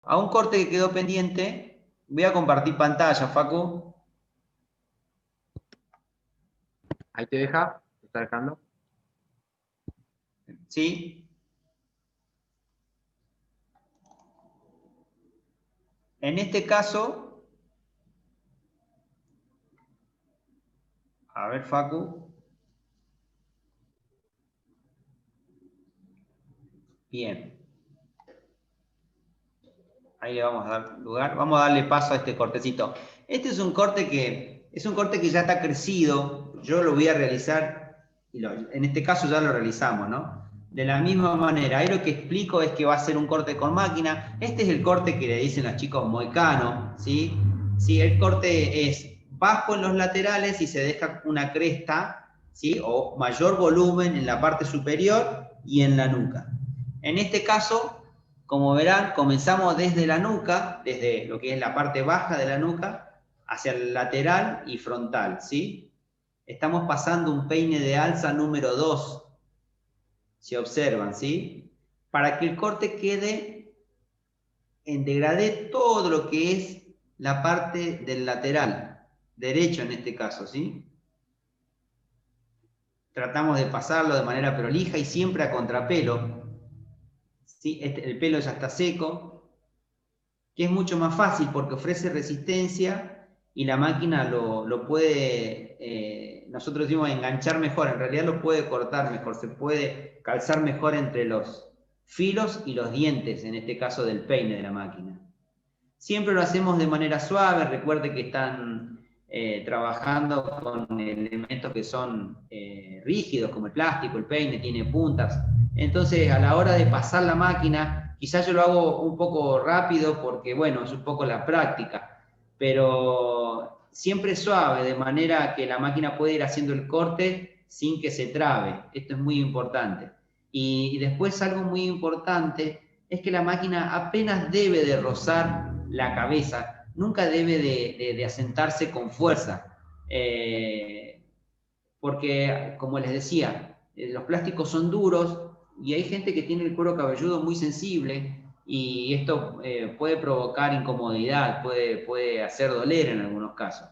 a un corte que quedó pendiente. Voy a compartir pantalla, Facu. Ahí te deja, te está dejando. ¿Sí? En este caso, a ver, Facu. Bien. Ahí le vamos a dar lugar. Vamos a darle paso a este cortecito. Este es un corte que ya está crecido. Yo lo voy a realizar, en este caso ya lo realizamos, ¿no? De la misma manera. Ahí lo que explico es que va a ser un corte con máquina. Este es el corte que le dicen los chicos moicano, ¿sí? Sí, el corte es bajo en los laterales y se deja una cresta, ¿sí? O mayor volumen en la parte superior y en la nuca. En este caso, como verán, comenzamos desde la nuca, desde lo que es la parte baja de la nuca, hacia el lateral y frontal, ¿sí? Estamos pasando un peine de alza número 2, si observan, ¿sí? Para que el corte quede en degradé todo lo que es la parte del lateral, derecho en este caso, ¿sí? Tratamos de pasarlo de manera prolija y siempre a contrapelo, ¿sí? El pelo ya está seco, que es mucho más fácil porque ofrece resistencia y la máquina lo puede, nosotros decimos enganchar mejor, en realidad lo puede cortar mejor, se puede calzar mejor entre los filos y los dientes, en este caso del peine de la máquina. Siempre lo hacemos de manera suave, recuerde que están trabajando con elementos que son rígidos, como el plástico, el peine, tiene puntas. Entonces, a la hora de pasar la máquina, quizás yo lo hago un poco rápido porque, bueno, es un poco la práctica, pero siempre suave, de manera que la máquina puede ir haciendo el corte sin que se trabe. Esto es muy importante. Y después algo muy importante es que la máquina apenas debe de rozar la cabeza, nunca debe de asentarse con fuerza, porque, como les decía, los plásticos son duros y hay gente que tiene el cuero cabelludo muy sensible y esto puede provocar incomodidad, puede hacer doler en algunos casos.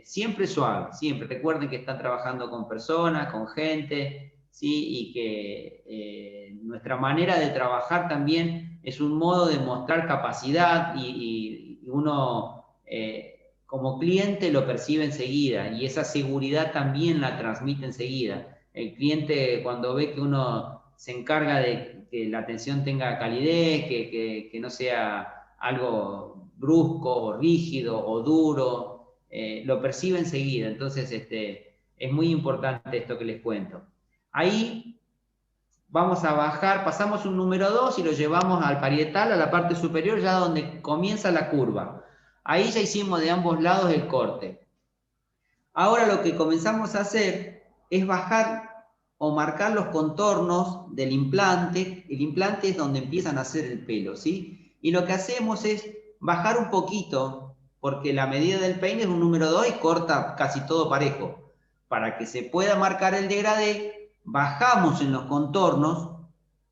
Siempre suave, siempre. Recuerden que están trabajando con personas, con gente, ¿sí? Y que nuestra manera de trabajar también es un modo de mostrar capacidad y uno como cliente lo percibe enseguida y esa seguridad también la transmite enseguida. El cliente cuando ve que uno se encarga de que la atención tenga calidez, que no sea algo brusco o rígido o duro, lo percibe enseguida. Entonces es muy importante esto que les cuento. Ahí vamos a bajar, pasamos un número 2 y lo llevamos al parietal, a la parte superior, ya donde comienza la curva. Ahí ya hicimos de ambos lados el corte. Ahora lo que comenzamos a hacer es bajar o marcar los contornos del implante. El implante es donde empiezan a hacer el pelo, ¿sí? Y lo que hacemos es bajar un poquito, porque la medida del peine es un número 2 y corta casi todo parejo. Para que se pueda marcar el degradé, bajamos en los contornos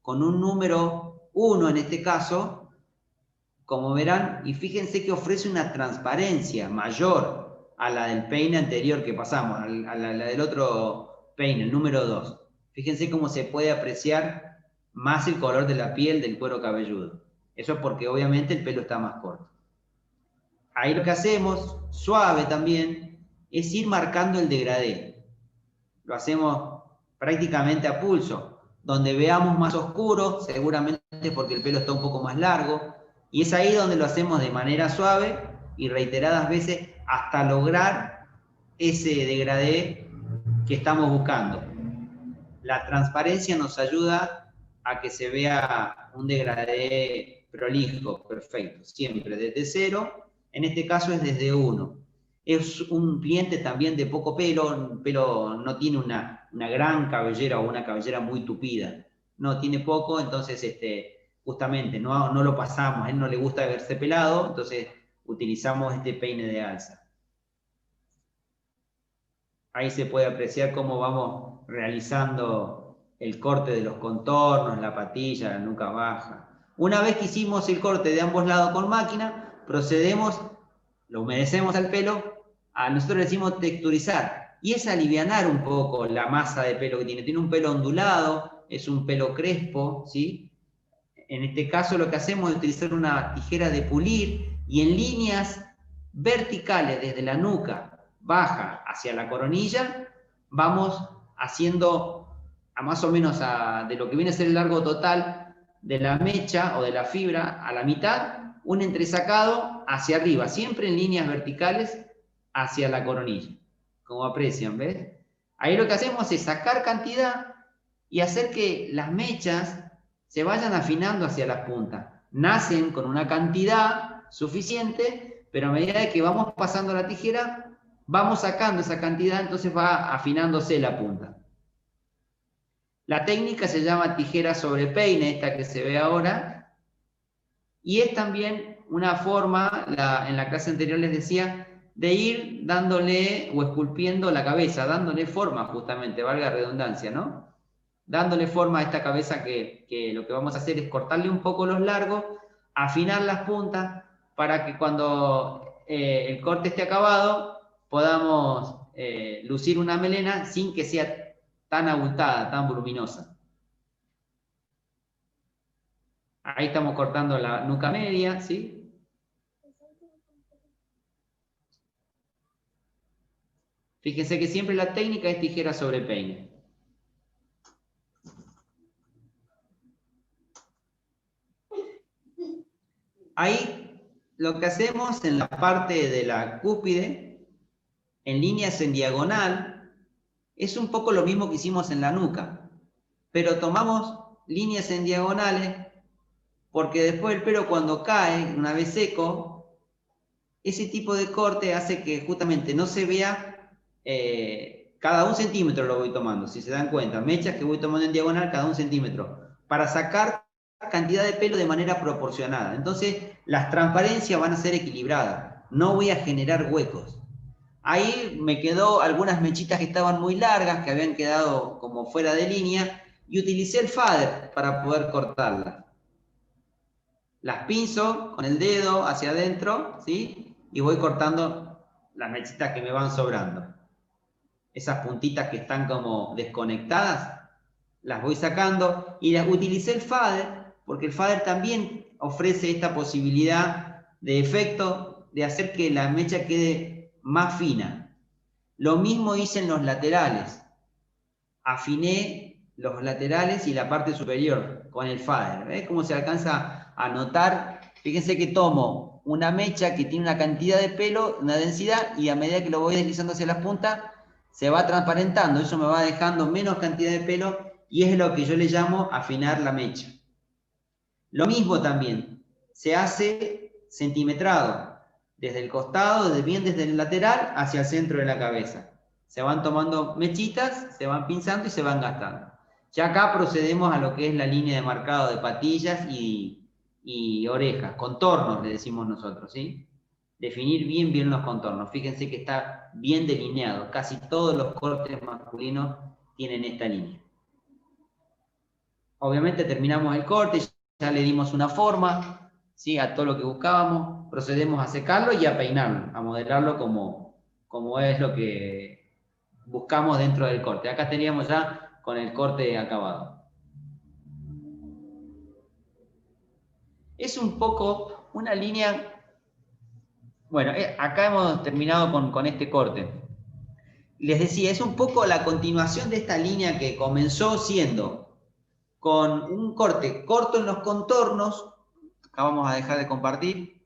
con un número 1 en este caso, como verán, y fíjense que ofrece una transparencia mayor a la del peine anterior que pasamos, a la del otro peine, el número 2. Fíjense cómo se puede apreciar más el color de la piel del cuero cabelludo. Eso es porque obviamente el pelo está más corto. Ahí lo que hacemos, suave también, es ir marcando el degradé. Lo hacemos prácticamente a pulso. Donde veamos más oscuro, seguramente porque el pelo está un poco más largo, y es ahí donde lo hacemos de manera suave y reiteradas veces hasta lograr ese degradé que estamos buscando. La transparencia nos ayuda a que se vea un degradé prolijo, perfecto, siempre desde 0, en este caso es desde 1. Es un cliente también de poco pelo, pero no tiene una gran cabellera o una cabellera muy tupida. No, tiene poco, entonces justamente no lo pasamos, a él no le gusta verse pelado, entonces utilizamos este peine de alza. Ahí se puede apreciar cómo vamos realizando el corte de los contornos, la patilla, la nuca baja. Una vez que hicimos el corte de ambos lados con máquina, procedemos, lo humedecemos al pelo, nosotros le decimos texturizar, y es alivianar un poco la masa de pelo que tiene. Tiene un pelo ondulado, es un pelo crespo, ¿sí? En este caso lo que hacemos es utilizar una tijera de pulir y en líneas verticales desde la nuca baja hacia la coronilla, vamos haciendo a más o menos de lo que viene a ser el largo total de la mecha o de la fibra a la mitad, un entresacado hacia arriba, siempre en líneas verticales hacia la coronilla, como aprecian, ¿ves? Ahí lo que hacemos es sacar cantidad y hacer que las mechas se vayan afinando hacia las puntas. Nacen con una cantidad suficiente, pero a medida que vamos pasando la tijera, vamos sacando esa cantidad, entonces va afinándose la punta. La técnica se llama tijera sobre peine, esta que se ve ahora, y es también una forma, en la clase anterior les decía, de ir dándole o esculpiendo la cabeza, dándole forma justamente, valga la redundancia, ¿no? Dándole forma a esta cabeza que lo que vamos a hacer es cortarle un poco los largos, afinar las puntas, para que cuando el corte esté acabado, podamos lucir una melena sin que sea tan abultada, tan voluminosa. Ahí estamos cortando la nuca media, ¿sí? Fíjense que siempre la técnica es tijera sobre peine. Ahí lo que hacemos en la parte de la cúspide, en líneas en diagonal, es un poco lo mismo que hicimos en la nuca, pero tomamos líneas en diagonales porque después el pelo cuando cae, una vez seco, ese tipo de corte hace que justamente no se vea, cada 1 centímetro lo voy tomando, si se dan cuenta, mechas que voy tomando en diagonal cada 1 centímetro, para sacar cantidad de pelo de manera proporcionada. Entonces las transparencias van a ser equilibradas, no voy a generar huecos. Ahí me quedó algunas mechitas que estaban muy largas, que habían quedado como fuera de línea, y utilicé el fader para poder cortarlas. Las pinzo con el dedo hacia adentro, ¿sí? Y voy cortando las mechitas que me van sobrando. Esas puntitas que están como desconectadas, las voy sacando y utilicé el fader, porque el fader también ofrece esta posibilidad de efecto de hacer que la mecha quede más fina. Lo mismo hice en los laterales. Afiné los laterales y la parte superior con el fader. ¿Ves cómo se alcanza a notar? Fíjense que tomo una mecha que tiene una cantidad de pelo, una densidad, y a medida que lo voy deslizando hacia las puntas, se va transparentando. Eso me va dejando menos cantidad de pelo y es lo que yo le llamo afinar la mecha. Lo mismo también se hace centimetrado, desde el costado, bien desde el lateral hacia el centro de la cabeza. Se van tomando mechitas, se van pinzando y se van gastando. Ya acá procedemos a lo que es la línea de marcado de patillas y orejas, contornos le decimos nosotros, ¿sí? Definir bien los contornos. Fíjense que está bien delineado. Casi todos los cortes masculinos tienen esta línea. Obviamente terminamos el corte, ya le dimos una forma, ¿sí? A todo lo que buscábamos, procedemos a secarlo y a peinarlo, a modelarlo como es lo que buscamos dentro del corte. Acá teníamos ya con el corte acabado. Es un poco una línea... Bueno, acá hemos terminado con este corte. Les decía, es un poco la continuación de esta línea que comenzó siendo con un corte corto en los contornos. Acá vamos a dejar de compartir.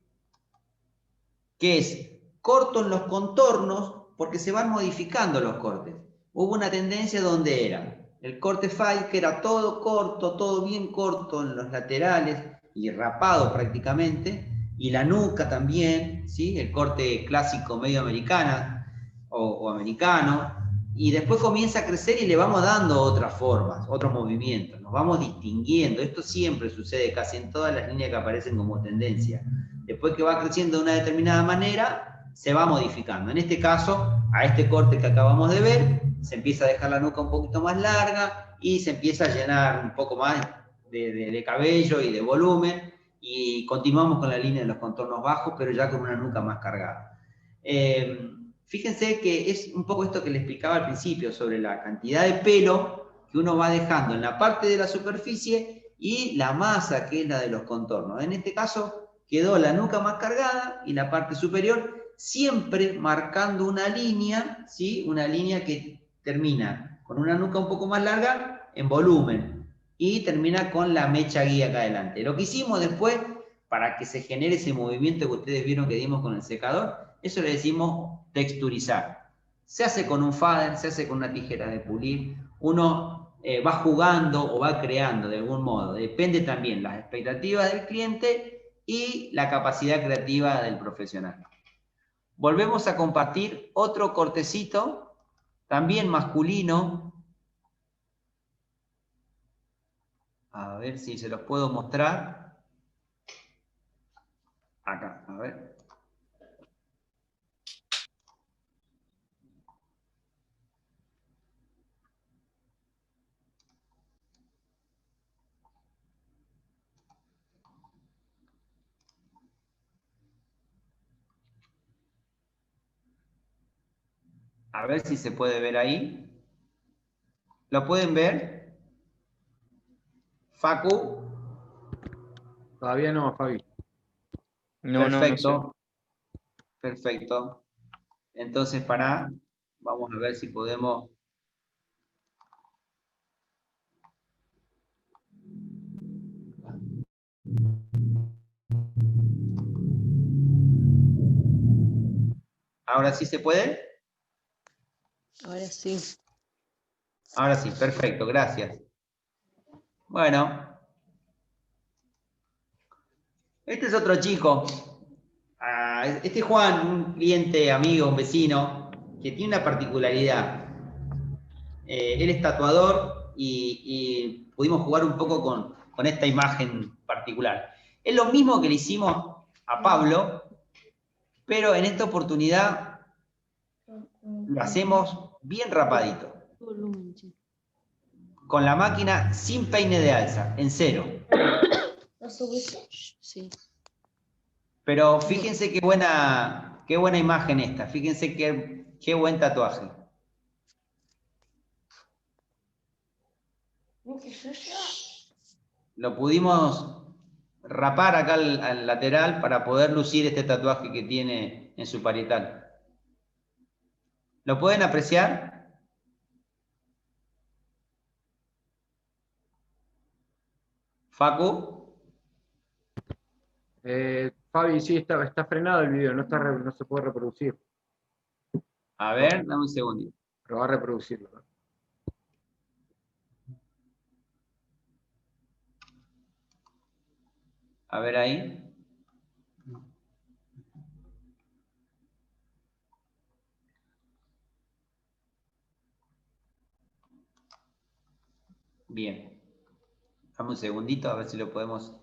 Que es corto en los contornos porque se van modificando los cortes. Hubo una tendencia donde era el corte file, que era todo corto, todo bien corto en los laterales y rapado prácticamente, y la nuca también, ¿sí? El corte clásico medio americana o americano, y después comienza a crecer y le vamos dando otras formas, otros movimientos, nos vamos distinguiendo. Esto siempre sucede casi en todas las líneas que aparecen como tendencia. Después que va creciendo de una determinada manera, se va modificando. En este caso, a este corte que acabamos de ver, se empieza a dejar la nuca un poquito más larga y se empieza a llenar un poco más de cabello y de volumen, y continuamos con la línea de los contornos bajos, pero ya con una nuca más cargada. Fíjense que es un poco esto que les explicaba al principio, sobre la cantidad de pelo que uno va dejando en la parte de la superficie y la masa, que es la de los contornos. En este caso quedó la nuca más cargada y la parte superior, siempre marcando una línea, ¿sí? Una línea que termina con una nuca un poco más larga en volumen y termina con la mecha guía acá adelante. Lo que hicimos después, para que se genere ese movimiento que ustedes vieron que dimos con el secador, eso le decimos texturizar. Se hace con un fader, se hace con una tijera de pulir, uno va jugando o va creando de algún modo, depende también las expectativas del cliente y la capacidad creativa del profesional. Volvemos a compartir otro cortecito, también masculino. A ver si se los puedo mostrar. Acá, a ver. A ver si se puede ver ahí. ¿Lo pueden ver? Facu. Todavía no, Fabi. No, Perfecto. no sé. Perfecto. Entonces, vamos a ver si podemos. ¿Ahora sí se puede? Ahora sí. Ahora sí, perfecto, gracias. Bueno. Este es otro chico. Este es Juan, un cliente, amigo, un vecino, que tiene una particularidad. Él es tatuador y pudimos jugar un poco con esta imagen particular. Es lo mismo que le hicimos a Pablo, pero en esta oportunidad lo hacemos bien rapadito. Con la máquina sin peine de alza, en cero. ¿Lo subiste? Sí. Pero fíjense qué buena imagen esta. Fíjense qué buen tatuaje. Lo pudimos rapar acá al lateral para poder lucir este tatuaje que tiene en su parietal. ¿Lo pueden apreciar? Facu. Fabi, sí, está frenado el video, no se puede reproducir. A ver, dame un segundito. Pero va a reproducirlo, ¿no? A ver ahí. Bien. Dame un segundito a ver si lo podemos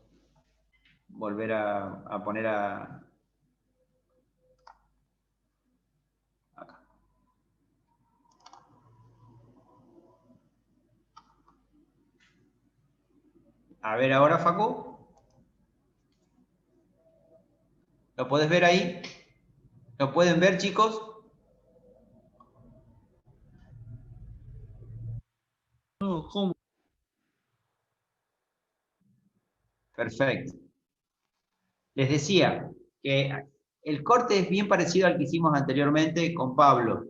volver a poner acá. A ver ahora, Facu. ¿Lo puedes ver ahí? ¿Lo pueden ver, chicos? ¿Cómo? Perfecto. Les decía que el corte es bien parecido al que hicimos anteriormente con Pablo.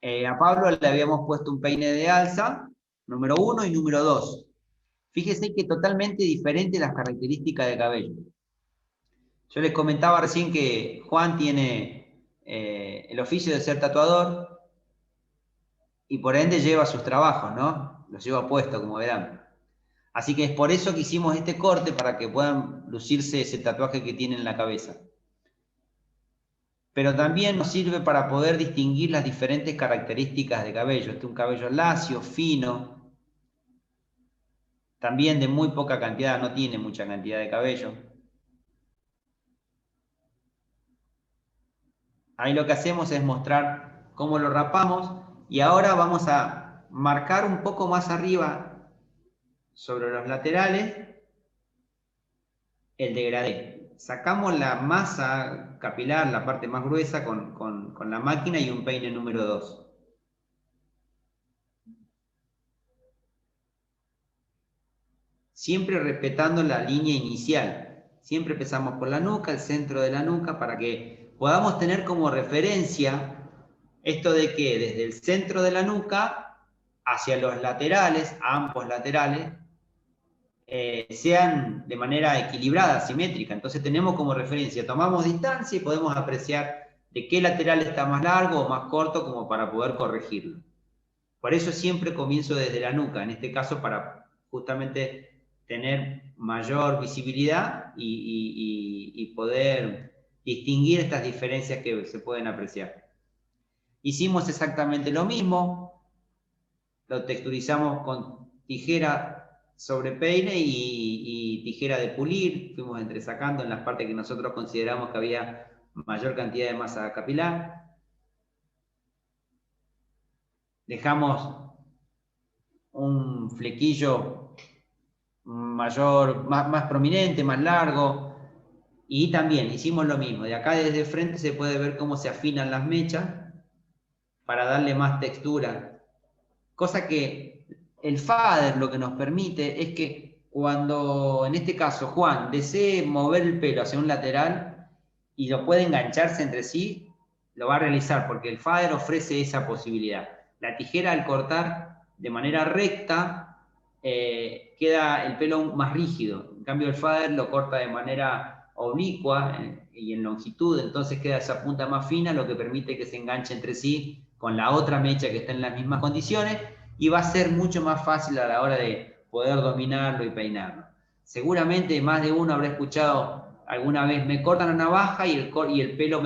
A Pablo le habíamos puesto un peine de alza, número 1 y número 2. Fíjense que totalmente diferentes las características de cabello. Yo les comentaba recién que Juan tiene el oficio de ser tatuador y por ende lleva sus trabajos, ¿no? Los lleva puestos, como verán. Así que es por eso que hicimos este corte, para que puedan lucirse ese tatuaje que tienen en la cabeza. Pero también nos sirve para poder distinguir las diferentes características de cabello. Este es un cabello lacio, fino, también de muy poca cantidad, no tiene mucha cantidad de cabello. Ahí lo que hacemos es mostrar cómo lo rapamos y ahora vamos a marcar un poco más arriba sobre los laterales el degradé. Sacamos la masa capilar, la parte más gruesa, con la máquina y un peine número 2. Siempre respetando la línea inicial. Siempre empezamos por la nuca, el centro de la nuca, para que podamos tener como referencia esto de que desde el centro de la nuca hacia los laterales, a ambos laterales, sean de manera equilibrada, simétrica. Entonces tenemos como referencia, tomamos distancia y podemos apreciar de qué lateral está más largo o más corto como para poder corregirlo. Por eso siempre comienzo desde la nuca, en este caso para justamente tener mayor visibilidad y poder distinguir estas diferencias que se pueden apreciar. Hicimos exactamente lo mismo, lo texturizamos con tijera sobre peine y tijera de pulir, fuimos entresacando en las partes que nosotros consideramos que había mayor cantidad de masa capilar. Dejamos un flequillo mayor, más prominente, más largo, y también hicimos lo mismo. De acá desde frente se puede ver cómo se afinan las mechas para darle más textura, cosa que el fader lo que nos permite es que cuando, en este caso, Juan desee mover el pelo hacia un lateral y lo puede engancharse entre sí, lo va a realizar porque el fader ofrece esa posibilidad. La tijera, al cortar de manera recta, queda el pelo más rígido. En cambio, el fader lo corta de manera oblicua y en longitud, entonces queda esa punta más fina, lo que permite que se enganche entre sí con la otra mecha que está en las mismas condiciones, y va a ser mucho más fácil a la hora de poder dominarlo y peinarlo. Seguramente más de uno habrá escuchado alguna vez, me cortan la navaja y el pelo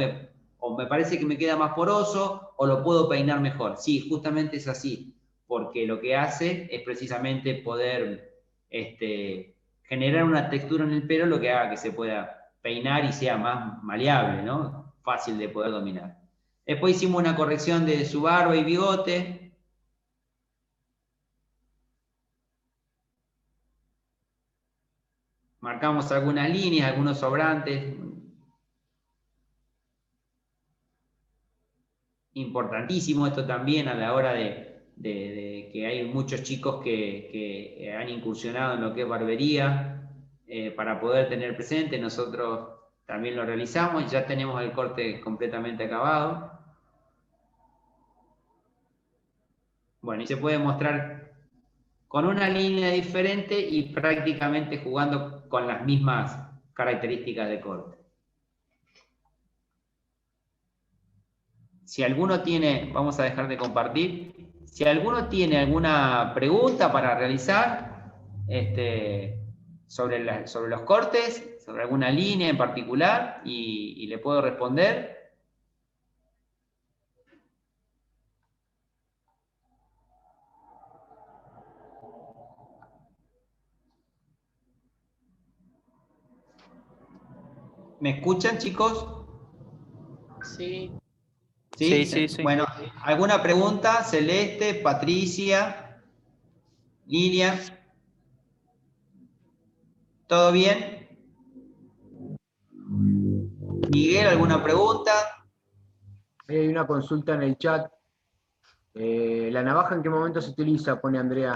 o me parece que me queda más poroso, o lo puedo peinar mejor. Sí, justamente es así, porque lo que hace es precisamente poder generar una textura en el pelo, lo que haga que se pueda peinar y sea más maleable, ¿no? Fácil de poder dominar. Después hicimos una corrección de su barba y bigote. Marcamos algunas líneas, algunos sobrantes. Importantísimo esto también a la hora de que hay muchos chicos que han incursionado en lo que es barbería, para poder tener presente. Nosotros también lo realizamos, ya tenemos el corte completamente acabado. Bueno, y se puede mostrar con una línea diferente y prácticamente jugando con las mismas características de corte. Si alguno tiene, vamos a dejar de compartir, si alguno tiene alguna pregunta para realizar sobre los cortes, sobre alguna línea en particular, y le puedo responder. ¿Me escuchan, chicos? Sí. ¿Sí? Sí, sí. Bueno, ¿alguna pregunta? Celeste, Patricia, Lilia. ¿Todo bien? Miguel, ¿alguna pregunta? Hay una consulta en el chat. ¿La navaja en qué momento se utiliza? Pone Andrea.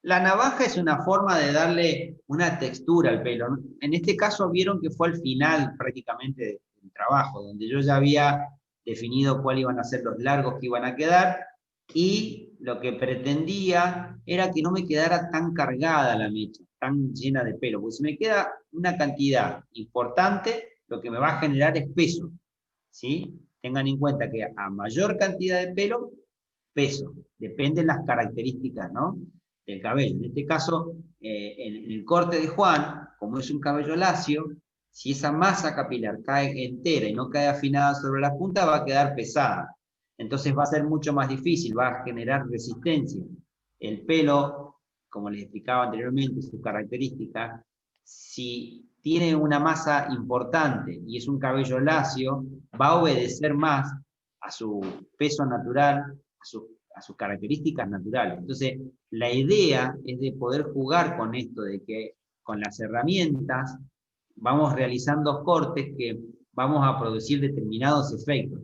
La navaja es una forma de darle una textura al pelo, ¿no? En este caso vieron que fue al final prácticamente del trabajo, donde yo ya había definido cuáles iban a ser los largos que iban a quedar, y lo que pretendía era que no me quedara tan cargada la mecha, tan llena de pelo, porque si me queda una cantidad importante, lo que me va a generar es peso, ¿sí? Tengan en cuenta que a mayor cantidad de pelo, peso, dependen las características, ¿no?, del cabello. En este caso, en el corte de Juan, como es un cabello lacio, si esa masa capilar cae entera y no cae afinada sobre la punta, va a quedar pesada. Entonces va a ser mucho más difícil, va a generar resistencia. El pelo, como les explicaba anteriormente, sus características, si tiene una masa importante y es un cabello lacio, va a obedecer más a su peso natural, a sus características naturales. Entonces, la idea es de poder jugar con esto, de que con las herramientas vamos realizando cortes que vamos a producir determinados efectos.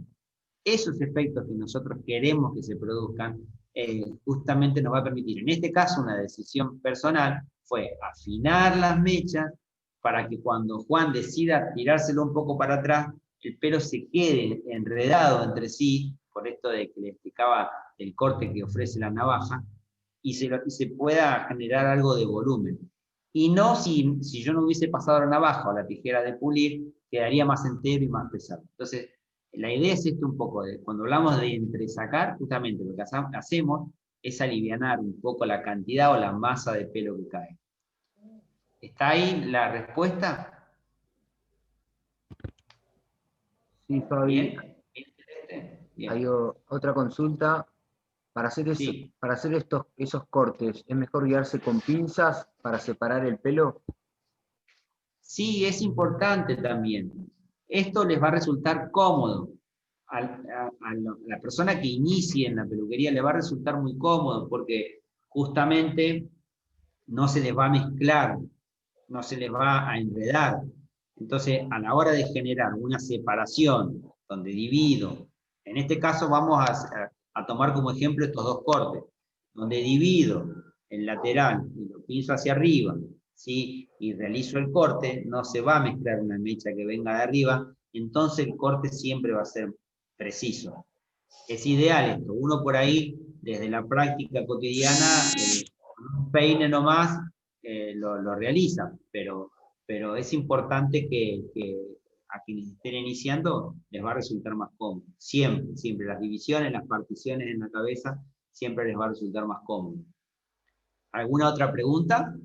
Esos efectos que nosotros queremos que se produzcan, justamente nos va a permitir, en este caso una decisión personal, fue afinar las mechas para que cuando Juan decida tirárselo un poco para atrás, el pelo se quede enredado entre sí, por esto de que le explicaba el corte que ofrece la navaja, y se pueda generar algo de volumen. Y no si yo no hubiese pasado la navaja o la tijera de pulir, quedaría más entero y más pesado. Entonces, la idea es esto un poco, cuando hablamos de entresacar, justamente lo que hacemos es alivianar un poco la cantidad o la masa de pelo que cae. ¿Está ahí la respuesta? Sí, Fabi. ¿Bien? Bien. Hay otra consulta. Para hacer, Sí. para hacer esos cortes, ¿es mejor guiarse con pinzas para separar el pelo? Sí, es importante también. Esto les va a resultar cómodo. A la persona que inicie en la peluquería le va a resultar muy cómodo porque justamente no se les va a mezclar, no se les va a enredar. Entonces, a la hora de generar una separación donde divido, en este caso vamos a tomar como ejemplo estos dos cortes, donde divido el lateral y lo pinzo hacia arriba, ¿sí? Y realizo el corte, no se va a mezclar una mecha que venga de arriba, entonces el corte siempre va a ser preciso. Es ideal esto, uno por ahí, desde la práctica cotidiana, con un peine nomás, lo realiza, pero es importante que a quienes estén iniciando les va a resultar más cómodo. Siempre, siempre. Las divisiones, las particiones en la cabeza, siempre les va a resultar más cómodo. ¿Alguna otra pregunta?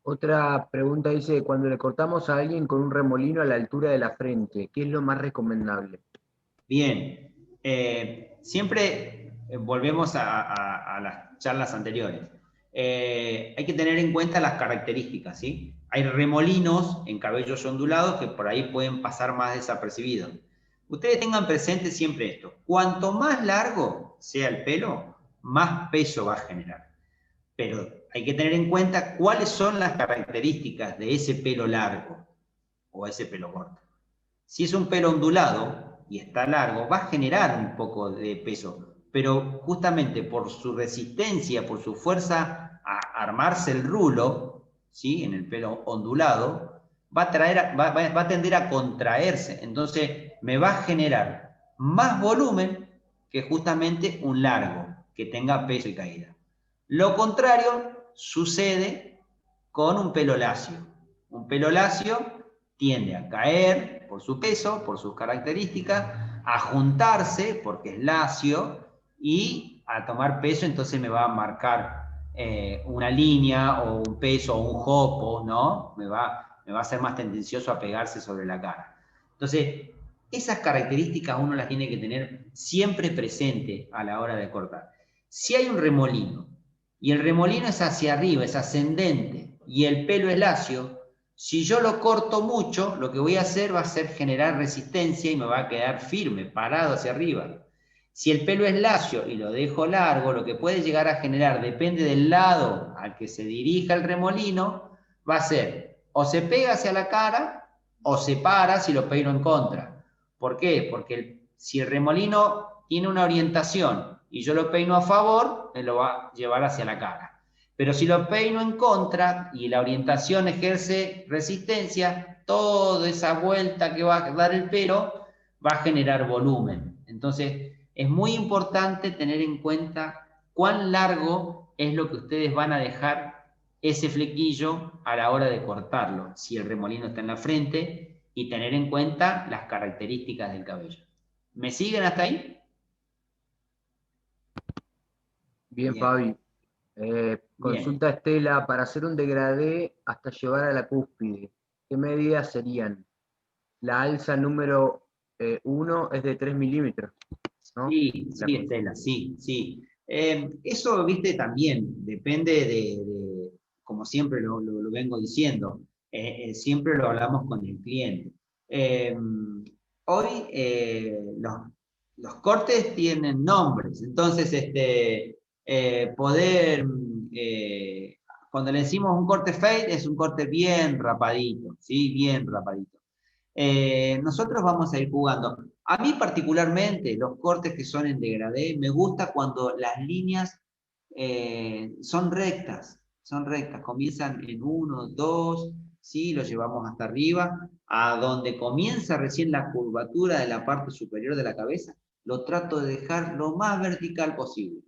Otra pregunta dice, cuando le cortamos a alguien con un remolino a la altura de la frente, ¿qué es lo más recomendable? Bien. Siempre volvemos a las charlas anteriores. Hay que tener en cuenta las características, ¿sí? Hay remolinos en cabellos ondulados que por ahí pueden pasar más desapercibidos. Ustedes tengan presente siempre esto. Cuanto más largo sea el pelo, más peso va a generar. Pero hay que tener en cuenta cuáles son las características de ese pelo largo o ese pelo corto. Si es un pelo ondulado y está largo, va a generar un poco de peso, pero justamente por su resistencia, por su fuerza a armarse el rulo, ¿sí? En el pelo ondulado, va a tender a contraerse. Entonces me va a generar más volumen que justamente un largo, que tenga peso y caída. Lo contrario sucede con un pelo lacio. Un pelo lacio tiende a caer por su peso, por sus características, a juntarse porque es lacio y a tomar peso, entonces me va a marcar una línea o un peso o un jopo, ¿no? Me va a ser más tendencioso a pegarse sobre la cara. Entonces, esas características uno las tiene que tener siempre presente a la hora de cortar. Si hay un remolino y el remolino es hacia arriba, es ascendente, y el pelo es lacio, si yo lo corto mucho, lo que voy a hacer va a ser generar resistencia y me va a quedar firme, parado hacia arriba. Si el pelo es lacio y lo dejo largo, lo que puede llegar a generar, depende del lado al que se dirija el remolino, va a ser o se pega hacia la cara o se para si lo peino en contra. ¿Por qué? Porque si el remolino tiene una orientación y yo lo peino a favor, me lo va a llevar hacia la cara. Pero si lo peino en contra y la orientación ejerce resistencia, toda esa vuelta que va a dar el pelo va a generar volumen. Entonces, es muy importante tener en cuenta cuán largo es lo que ustedes van a dejar ese flequillo a la hora de cortarlo, si el remolino está en la frente, y tener en cuenta las características del cabello. ¿Me siguen hasta ahí? Bien, Bien. Fabi. Bien. Consulta Estela, para hacer un degradé hasta llevar a la cúspide, ¿qué medidas serían? La alza número 1 es de 3 milímetros, ¿no? Sí, sí, Estela, sí, sí. Eso, viste, también depende como siempre lo vengo diciendo, siempre lo hablamos con el cliente. Hoy los cortes tienen nombres, entonces cuando le decimos un corte fade, es un corte bien rapadito, ¿sí? Bien rapadito. Nosotros vamos a ir jugando. A mí particularmente, los cortes que son en degradé, me gusta cuando las líneas son rectas, comienzan en 1, 2, ¿sí? Lo llevamos hasta arriba, a donde comienza recién la curvatura de la parte superior de la cabeza, lo trato de dejar lo más vertical posible,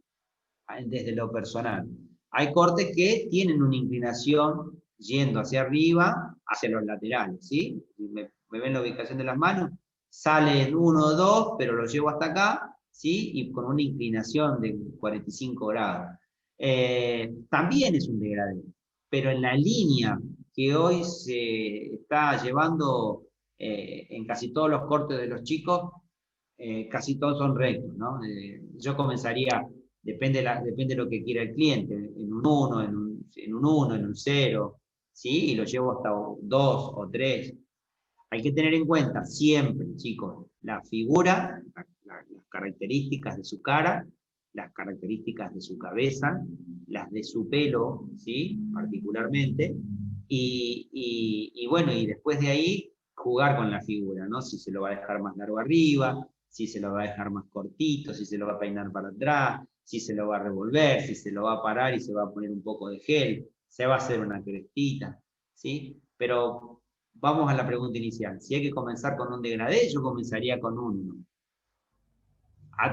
desde lo personal. Hay cortes que tienen una inclinación yendo hacia arriba, hacia los laterales, ¿sí? Me ven la ubicación de las manos, sale en 1 o 2, pero lo llevo hasta acá, ¿sí? Y con una inclinación de 45 grados. También es un degradé, pero en la línea que hoy se está llevando en casi todos los cortes de los chicos, casi todos son rectos, ¿no? Yo comenzaría, depende de lo que quiera el cliente, en un 1, en un 1, en un 0, ¿sí? Y lo llevo hasta 2 o 3. Hay que tener en cuenta siempre, chicos, la figura, las características de su cara, las características de su cabeza, las de su pelo, ¿sí? Particularmente, y bueno, y después de ahí jugar con la figura, ¿no? Si se lo va a dejar más largo arriba, si se lo va a dejar más cortito, si se lo va a peinar para atrás, si se lo va a revolver, si se lo va a parar y se va a poner un poco de gel, se va a hacer una crestita, ¿sí? Pero vamos a la pregunta inicial. Si hay que comenzar con un degradé, yo comenzaría con un 1.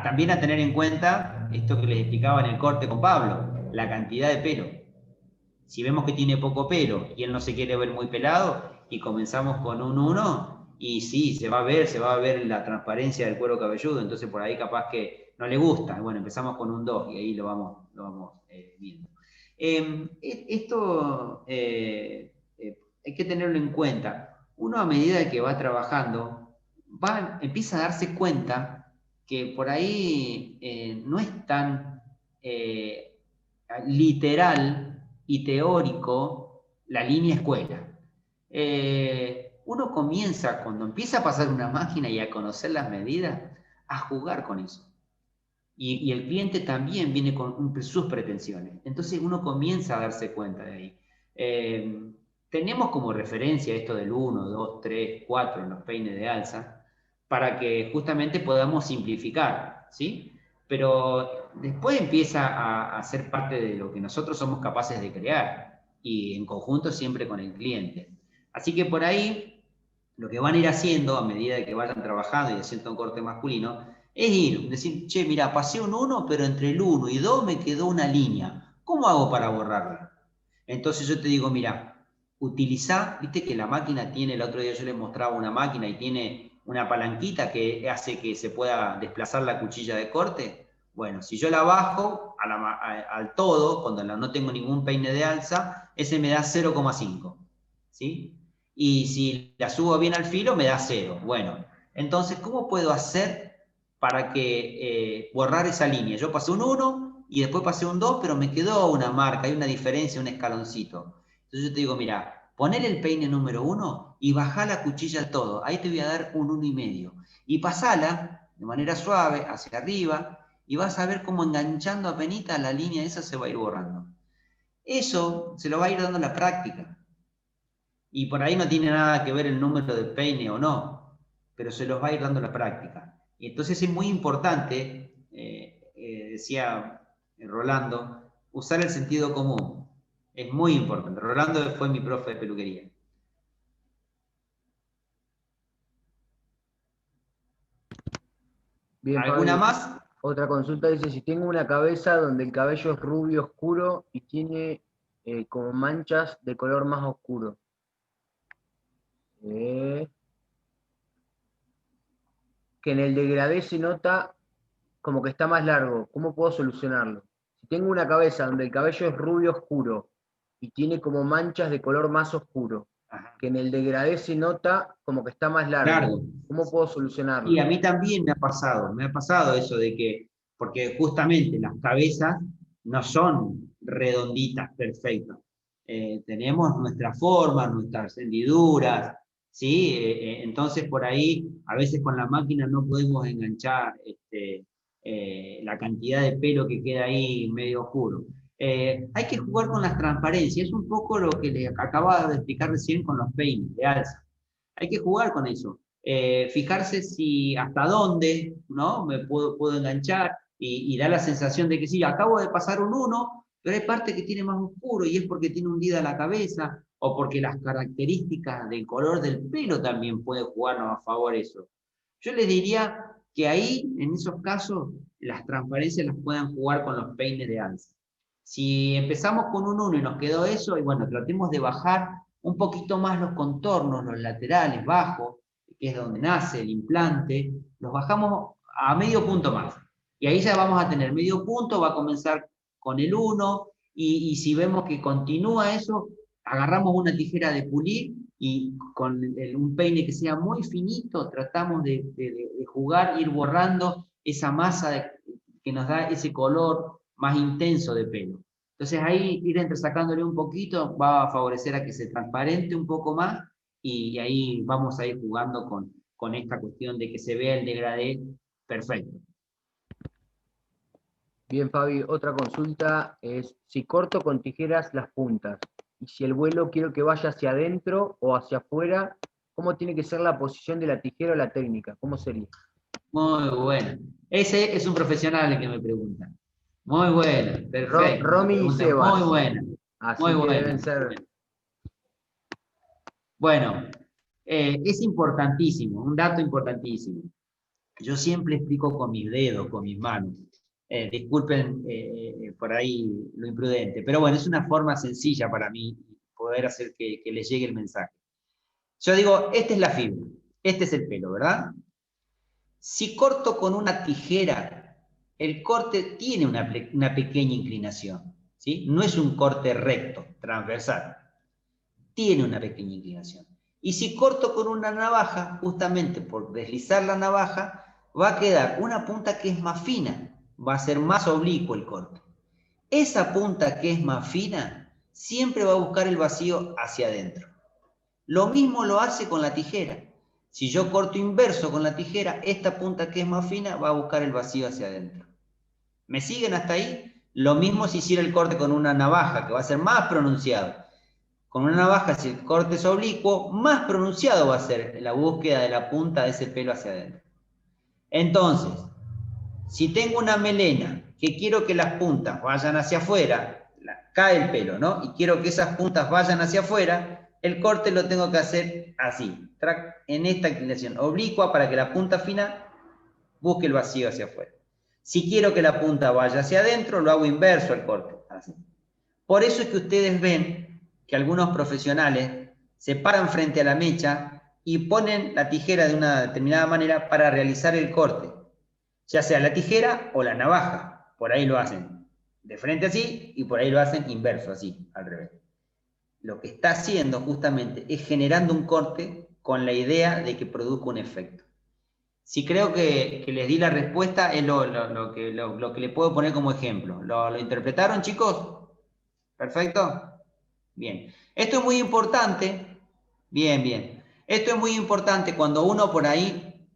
También a tener en cuenta esto que les explicaba en el corte con Pablo, la cantidad de pelo. Si vemos que tiene poco pelo y él no se quiere ver muy pelado y comenzamos con un 1, y sí, se va a ver la transparencia del cuero cabelludo, entonces por ahí capaz que no le gusta. Bueno, empezamos con un 2 y ahí lo vamos viendo. Esto hay que tenerlo en cuenta. Uno a medida que va trabajando, empieza a darse cuenta que por ahí no es tan literal y teórico la línea escuela. Uno comienza, cuando empieza a pasar una máquina y a conocer las medidas, a jugar con eso. Y el cliente también viene con sus pretensiones. Entonces uno comienza a darse cuenta de ahí. Tenemos como referencia esto del 1, 2, 3, 4 en los peines de alza, para que justamente podamos simplificar, ¿sí? Pero después empieza a ser parte de lo que nosotros somos capaces de crear, y en conjunto siempre con el cliente. Así que por ahí, lo que van a ir haciendo a medida que vayan trabajando y haciendo un corte masculino, es decir, che, mira, pasé un 1, pero entre el 1 y 2 me quedó una línea. ¿Cómo hago para borrarla? Entonces yo te digo, mira, utilizá, viste que la máquina tiene, el otro día yo les mostraba una máquina y tiene una palanquita que hace que se pueda desplazar la cuchilla de corte. Bueno, si yo la bajo al todo, cuando no tengo ningún peine de alza, ese me da 0,5, ¿sí? Y si la subo bien al filo, me da 0. Bueno, entonces, ¿cómo puedo hacer para que borrar esa línea? Yo pasé un 1 y después pasé un 2, pero me quedó una marca, hay una diferencia, un escaloncito. Entonces yo te digo, mira, poner el peine número 1 y bajá la cuchilla al todo. Ahí te voy a dar un 1,5. Y pasala de manera suave hacia arriba y vas a ver cómo enganchando a penita la línea esa se va a ir borrando. Eso se lo va a ir dando la práctica. Y por ahí no tiene nada que ver el número de peine o no, pero se los va a ir dando la práctica. Y entonces es muy importante, decía Rolando, usar el sentido común. Es muy importante. Rolando fue mi profe de peluquería. Bien, ¿Alguna Fabi. más? Otra consulta dice, si tengo una cabeza donde el cabello es rubio oscuro y tiene como manchas de color más oscuro. Que en el degradé se nota como que está más largo. ¿Cómo puedo solucionarlo? Si tengo una cabeza donde el cabello es rubio oscuro y tiene como manchas de color más oscuro, Ajá. que en el degradé se nota como que está más largo. ¿Cómo puedo solucionarlo? Y a mí también me ha pasado eso de que, porque justamente las cabezas no son redonditas, perfectas. Tenemos nuestras formas, nuestras hendiduras, ¿sí? Entonces por ahí, a veces con la máquina no podemos enganchar la cantidad de pelo que queda ahí medio oscuro. Hay que jugar con las transparencias, es un poco lo que les acababa de explicar recién con los peines de alza. Hay que jugar con eso. Fijarse si hasta dónde, ¿no? Me puedo enganchar y da la sensación de que sí, acabo de pasar un 1, pero hay parte que tiene más oscuro y es porque tiene hundida la cabeza o porque las características del color del pelo también pueden jugarnos a favor eso. Yo les diría que ahí, en esos casos, las transparencias las puedan jugar con los peines de alza. Si empezamos con un 1 y nos quedó eso, y bueno, tratemos de bajar un poquito más los contornos, los laterales, bajos, que es donde nace el implante, los bajamos a medio punto más. Y ahí ya vamos a tener medio punto, va a comenzar con el 1, y si vemos que continúa eso, agarramos una tijera de pulir y con un peine que sea muy finito, tratamos de jugar, ir borrando esa masa que nos da ese color más intenso de pelo. Entonces ahí ir entresacándole un poquito va a favorecer a que se transparente un poco más y ahí vamos a ir jugando con esta cuestión de que se vea el degradé perfecto. Bien, Fabi, otra consulta es, si corto con tijeras las puntas, y si el vuelo quiero que vaya hacia adentro o hacia afuera, ¿cómo tiene que ser la posición de la tijera o la técnica? ¿Cómo sería? Muy bueno. Ese es un profesional el que me pregunta. Muy bueno, perfecto. Romy y Sebas. Muy buena. Así Muy que buena. deben ser... Bueno, es importantísimo, un dato importantísimo. Yo siempre explico con mis dedos, con mis manos. Disculpen por ahí lo imprudente, pero bueno, es una forma sencilla para mí poder hacer que les llegue el mensaje. Yo digo, esta es la fibra, este es el pelo, ¿verdad? Si corto con una tijera, el corte tiene una pequeña inclinación, ¿sí? No es un corte recto, transversal. Tiene una pequeña inclinación. Y si corto con una navaja, justamente por deslizar la navaja, va a quedar una punta que es más fina, va a ser más oblicuo el corte. Esa punta que es más fina siempre va a buscar el vacío hacia adentro. Lo mismo lo hace con la tijera. Si yo corto inverso con la tijera, esta punta que es más fina va a buscar el vacío hacia adentro. ¿Me siguen hasta ahí? Lo mismo si hiciera el corte con una navaja, que va a ser más pronunciado. Con una navaja, si el corte es oblicuo, más pronunciado va a ser la búsqueda de la punta de ese pelo hacia adentro. Entonces, si tengo una melena que quiero que las puntas vayan hacia afuera, cae el pelo, ¿no? Y quiero que esas puntas vayan hacia afuera, el corte lo tengo que hacer así, en esta inclinación oblicua para que la punta fina busque el vacío hacia afuera. Si quiero que la punta vaya hacia adentro, lo hago inverso al corte, así. Por eso es que ustedes ven que algunos profesionales se paran frente a la mecha y ponen la tijera de una determinada manera para realizar el corte, ya sea la tijera o la navaja. Por ahí lo hacen de frente así y por ahí lo hacen inverso, así, al revés. Lo que está haciendo justamente es generando un corte con la idea de que produzca un efecto. Si creo que les di la respuesta, es lo que le puedo poner como ejemplo. ¿Lo interpretaron, chicos? ¿Perfecto? Bien. Esto es muy importante. Bien, bien. Esto es muy importante cuando uno por ahí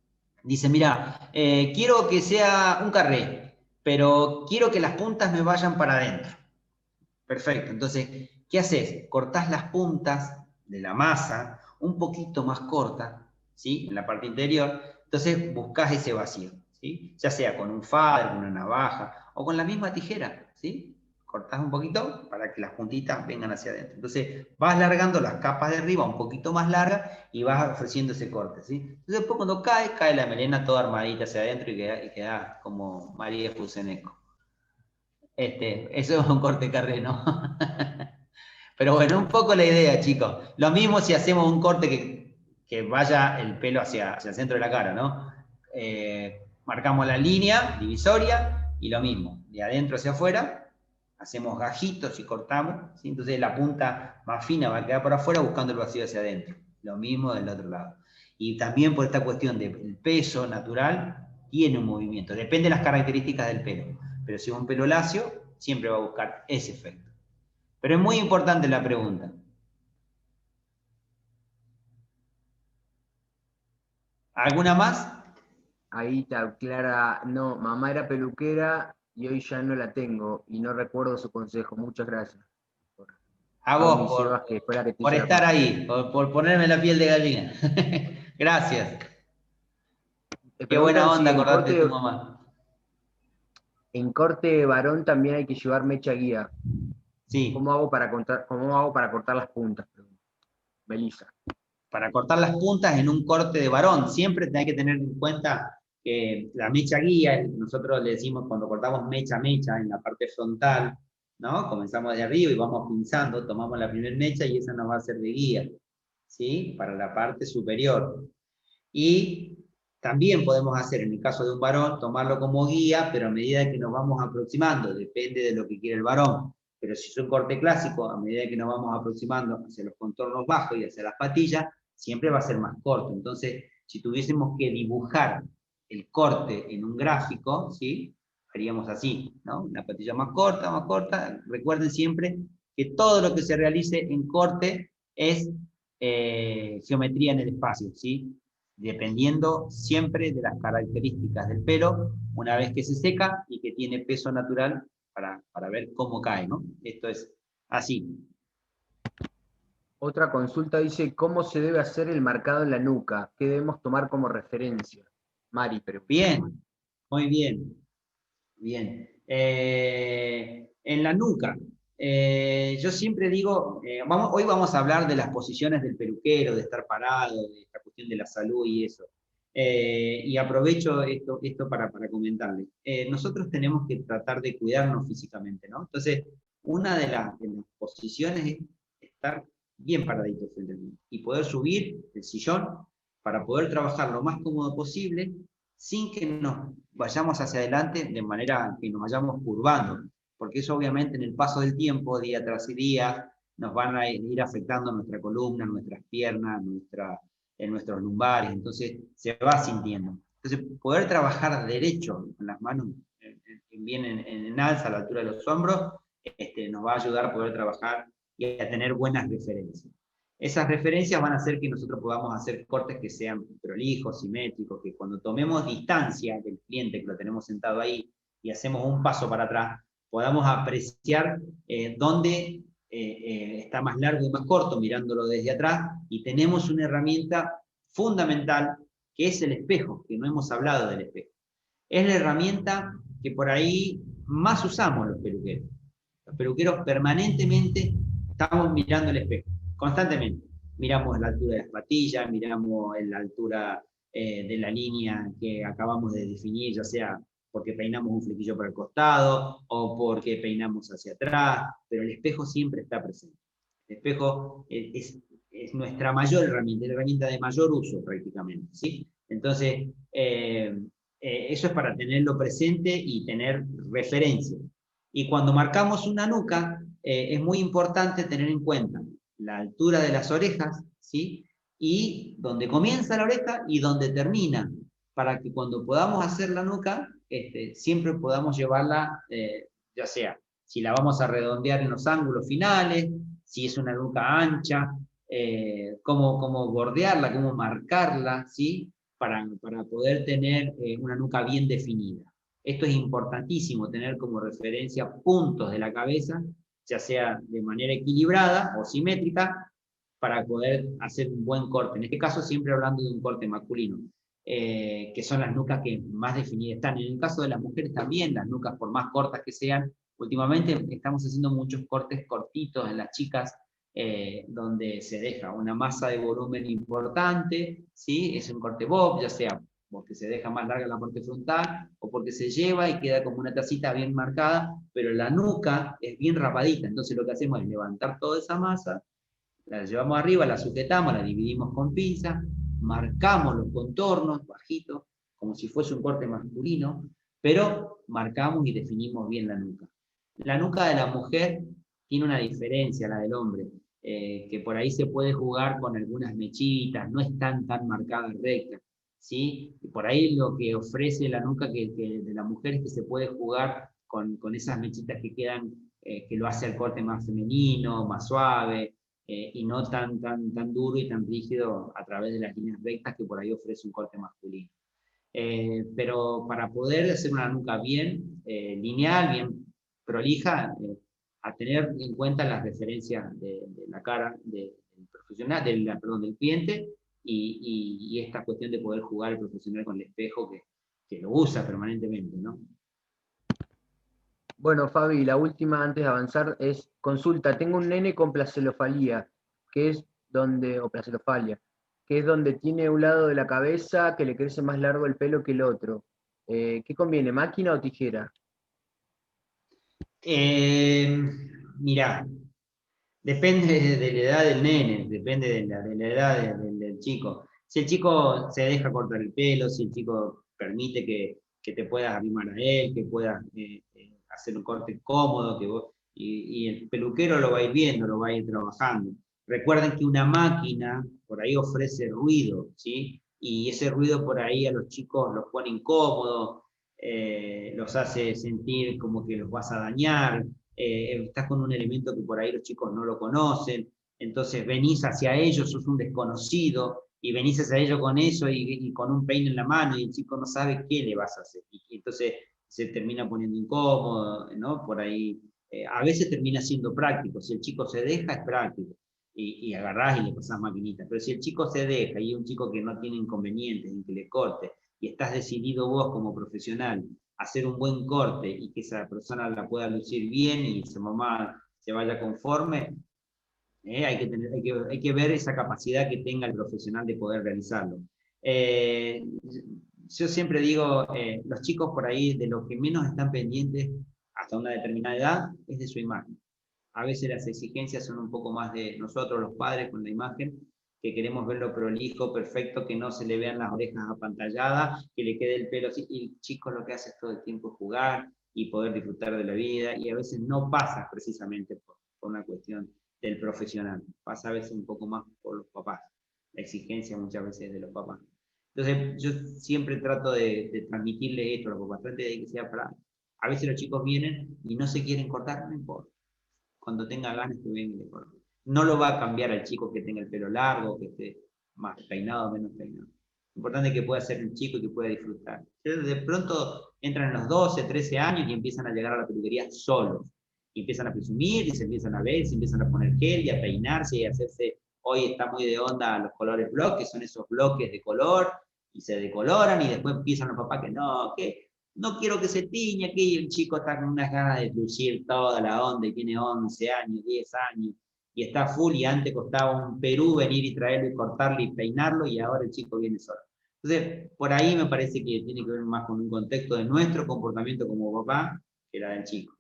dice, mira, quiero que sea un carré, pero quiero que las puntas me vayan para adentro. Perfecto. Entonces, ¿qué haces? Cortás las puntas de la masa un poquito más corta, ¿sí? En la parte interior. Entonces, buscás ese vacío, ¿sí? Ya sea con un fal, con una navaja o con la misma tijera, ¿sí? Cortás un poquito para que las puntitas vengan hacia adentro. Entonces, vas largando las capas de arriba un poquito más largas y vas ofreciendo ese corte, ¿sí? Entonces, después cuando cae la melena toda armadita hacia adentro y queda como María Fuseneco. Eso es un corte carré, ¿no? Pero bueno, un poco la idea, chicos. Lo mismo si hacemos un corte que vaya el pelo hacia el centro de la cara, ¿no? Marcamos la línea divisoria y lo mismo, de adentro hacia afuera, hacemos gajitos y cortamos, ¿sí? Entonces la punta más fina va a quedar por afuera buscando el vacío hacia adentro. Lo mismo del otro lado. Y también por esta cuestión del peso natural, tiene un movimiento. Depende de las características del pelo. Pero si es un pelo lacio, siempre va a buscar ese efecto. Pero es muy importante la pregunta. ¿Alguna más? Ahí está Clara, no, mamá era peluquera y hoy ya no la tengo y no recuerdo su consejo. Muchas gracias. A Pablo y vos Sebas, que fuera que te por hizo la estar consulta. ahí, por ponerme la piel de gallina. Gracias. Te Qué preguntan buena si onda acordarte de tu mamá. en corte varón también hay que llevar mecha guía. Sí, ¿Cómo hago para cortar las puntas? Melissa. para cortar las puntas en un corte de varón, siempre tenés que tener en cuenta que la mecha guía, nosotros le decimos cuando cortamos mecha en la parte frontal, ¿no? Comenzamos de arriba y vamos pinzando, tomamos la primera mecha y esa nos va a ser de guía, ¿sí? Para la parte superior. Y también podemos hacer, en el caso de un varón, tomarlo como guía, pero a medida que nos vamos aproximando, depende de lo que quiere el varón. Pero si es un corte clásico, a medida que nos vamos aproximando hacia los contornos bajos y hacia las patillas, siempre va a ser más corto. Entonces, si tuviésemos que dibujar el corte en un gráfico, ¿sí? Haríamos así, ¿no? Una patilla más corta, más corta. Recuerden siempre que todo lo que se realice en corte es geometría en el espacio, ¿sí? Dependiendo siempre de las características del pelo, una vez que se seca y que tiene peso natural para ver cómo cae, ¿no? Esto es así. Otra consulta dice, ¿cómo se debe hacer el marcado en la nuca? ¿Qué debemos tomar como referencia? Mari, pero Bien, muy bien, bien. En la nuca, yo siempre digo, hoy vamos a hablar de las posiciones del peluquero, de estar parado, de esta cuestión de la salud y eso. Y aprovecho esto para comentarles. Nosotros tenemos que tratar de cuidarnos físicamente, ¿no? Entonces, una de las posiciones es estar bien paradito frente al mundo y poder subir el sillón para poder trabajar lo más cómodo posible sin que nos vayamos hacia adelante de manera que nos vayamos curvando, porque eso obviamente en el paso del tiempo, día tras día, nos van a ir afectando nuestra columna, nuestras piernas, en nuestros lumbares, entonces se va sintiendo. Entonces, poder trabajar derecho, con las manos bien en alza, a la altura de los hombros, nos va a ayudar a poder trabajar y a tener buenas referencias. Esas referencias van a hacer que nosotros podamos hacer cortes que sean prolijos, simétricos, que cuando tomemos distancia del cliente, que lo tenemos sentado ahí, y hacemos un paso para atrás, podamos apreciar dónde está más largo y más corto, mirándolo desde atrás, y tenemos una herramienta fundamental, que es el espejo, que no hemos hablado del espejo. Es la herramienta que por ahí más usamos los peluqueros. Los peluqueros permanentemente estamos mirando el espejo, constantemente. Miramos la altura de las patillas, miramos la altura de la línea que acabamos de definir, ya sea porque peinamos un flequillo para el costado o porque peinamos hacia atrás, pero el espejo siempre está presente. El espejo es nuestra mayor herramienta, es la herramienta de mayor uso prácticamente, ¿sí? Entonces, eso es para tenerlo presente y tener referencia. Y cuando marcamos una nuca, es muy importante tener en cuenta la altura de las orejas, ¿sí? Y donde comienza la oreja y donde termina, para que cuando podamos hacer la nuca, siempre podamos llevarla, ya sea, si la vamos a redondear en los ángulos finales, si es una nuca ancha, cómo bordearla, cómo marcarla, ¿sí? Para poder tener una nuca bien definida. Esto es importantísimo, tener como referencia puntos de la cabeza, ya sea de manera equilibrada o simétrica, para poder hacer un buen corte. En este caso, siempre hablando de un corte masculino, que son las nucas que más definidas están. En el caso de las mujeres también, las nucas, por más cortas que sean, últimamente estamos haciendo muchos cortes cortitos en las chicas, donde se deja una masa de volumen importante, ¿sí? Es un corte bob, ya sea porque se deja más larga la parte frontal o porque se lleva y queda como una tacita bien marcada, pero la nuca es bien rapadita, entonces lo que hacemos es levantar toda esa masa, la llevamos arriba, la sujetamos, la dividimos con pinza, marcamos los contornos bajitos, como si fuese un corte masculino, pero marcamos y definimos bien la nuca. La nuca de la mujer tiene una diferencia a la del hombre, que por ahí se puede jugar con algunas mechitas, no es tan marcada recta, ¿sí? Y por ahí lo que ofrece la nuca de la mujer es que se puede jugar con esas mechitas que quedan, que lo hace el corte más femenino, más suave, y no tan duro y tan rígido a través de las líneas rectas que por ahí ofrece un corte masculino. Pero para poder hacer una nuca bien lineal, bien prolija, a tener en cuenta las referencias de la cara del profesional, del cliente, y esta cuestión de poder jugar el profesional con el espejo que lo usa permanentemente, ¿no? Bueno, Fabi, la última antes de avanzar es consulta. Tengo un nene con placelofalia, que es donde, o placelofalia, que es donde tiene un lado de la cabeza que le crece más largo el pelo que el otro. ¿Qué conviene, máquina o tijera? Mirá, depende de la edad del nene, depende de la edad del chico. Si el chico se deja cortar el pelo, si el chico permite que te puedas arrimar a él, que puedas hacer un corte cómodo, y el peluquero lo va a ir viendo, lo va a ir trabajando. Recuerden que una máquina por ahí ofrece ruido, ¿sí? Y ese ruido por ahí a los chicos los pone incómodos, los hace sentir como que los vas a dañar, estás con un elemento que por ahí los chicos no lo conocen, entonces venís hacia ellos, sos un desconocido, y venís hacia ellos con eso y con un peine en la mano, y el chico no sabe qué le vas a hacer, y entonces se termina poniendo incómodo, ¿no? Por ahí, a veces termina siendo práctico, si el chico se deja es práctico, y agarrás y le pasás maquinita, pero si el chico se deja y es un chico que no tiene inconvenientes en que le corte, y estás decidido vos como profesional hacer un buen corte y que esa persona la pueda lucir bien y su mamá se vaya conforme, hay que ver esa capacidad que tenga el profesional de poder realizarlo. Yo siempre digo, los chicos por ahí de lo que menos están pendientes hasta una determinada edad es de su imagen. A veces las exigencias son un poco más de nosotros los padres con la imagen, que queremos verlo prolijo, perfecto, que no se le vean las orejas apantalladas, que le quede el pelo así, y el chico lo que hace es todo el tiempo jugar y poder disfrutar de la vida, y a veces no pasa precisamente por una cuestión del profesional, pasa a veces un poco más por los papás, la exigencia muchas veces de los papás. Entonces yo siempre trato de transmitirle esto a los papás, trate de que sea para... A veces los chicos vienen y no se quieren cortar, no importa, cuando tenga ganas que venga y le corte. No lo va a cambiar al chico que tenga el pelo largo, que esté más peinado o menos peinado. Lo importante es que pueda ser un chico y que pueda disfrutar. De pronto entran en los 12, 13 años y empiezan a llegar a la peluquería solos. Y empiezan a presumir y se empiezan a ver, se empiezan a poner gel y a peinarse y a hacerse. Hoy está muy de onda los colores bloques, son esos bloques de color y se decoloran y después empiezan los papás que no quiero que se tiña, que el chico está con unas ganas de lucir toda la onda y tiene 11 años, 10 años, y está full, y antes costaba un Perú venir y traerlo y cortarlo y peinarlo, y ahora el chico viene solo. Entonces, por ahí me parece que tiene que ver más con un contexto de nuestro comportamiento como papá que la del chico.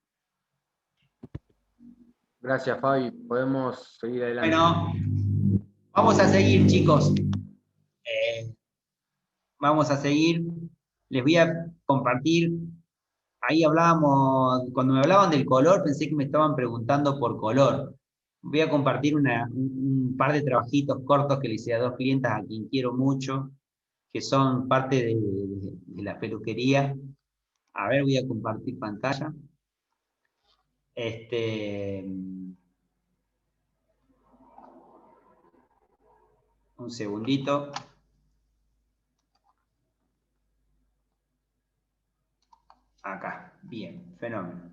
Gracias, Fabi. Podemos seguir adelante. Bueno, vamos a seguir, chicos. Vamos a seguir. Les voy a compartir. Ahí hablábamos, cuando me hablaban del color, pensé que me estaban preguntando por color. Voy a compartir un par de trabajitos cortos que le hice a dos clientas a quien quiero mucho, que son parte de la peluquería. A ver, voy a compartir pantalla. Un segundito. Acá, bien, fenómeno.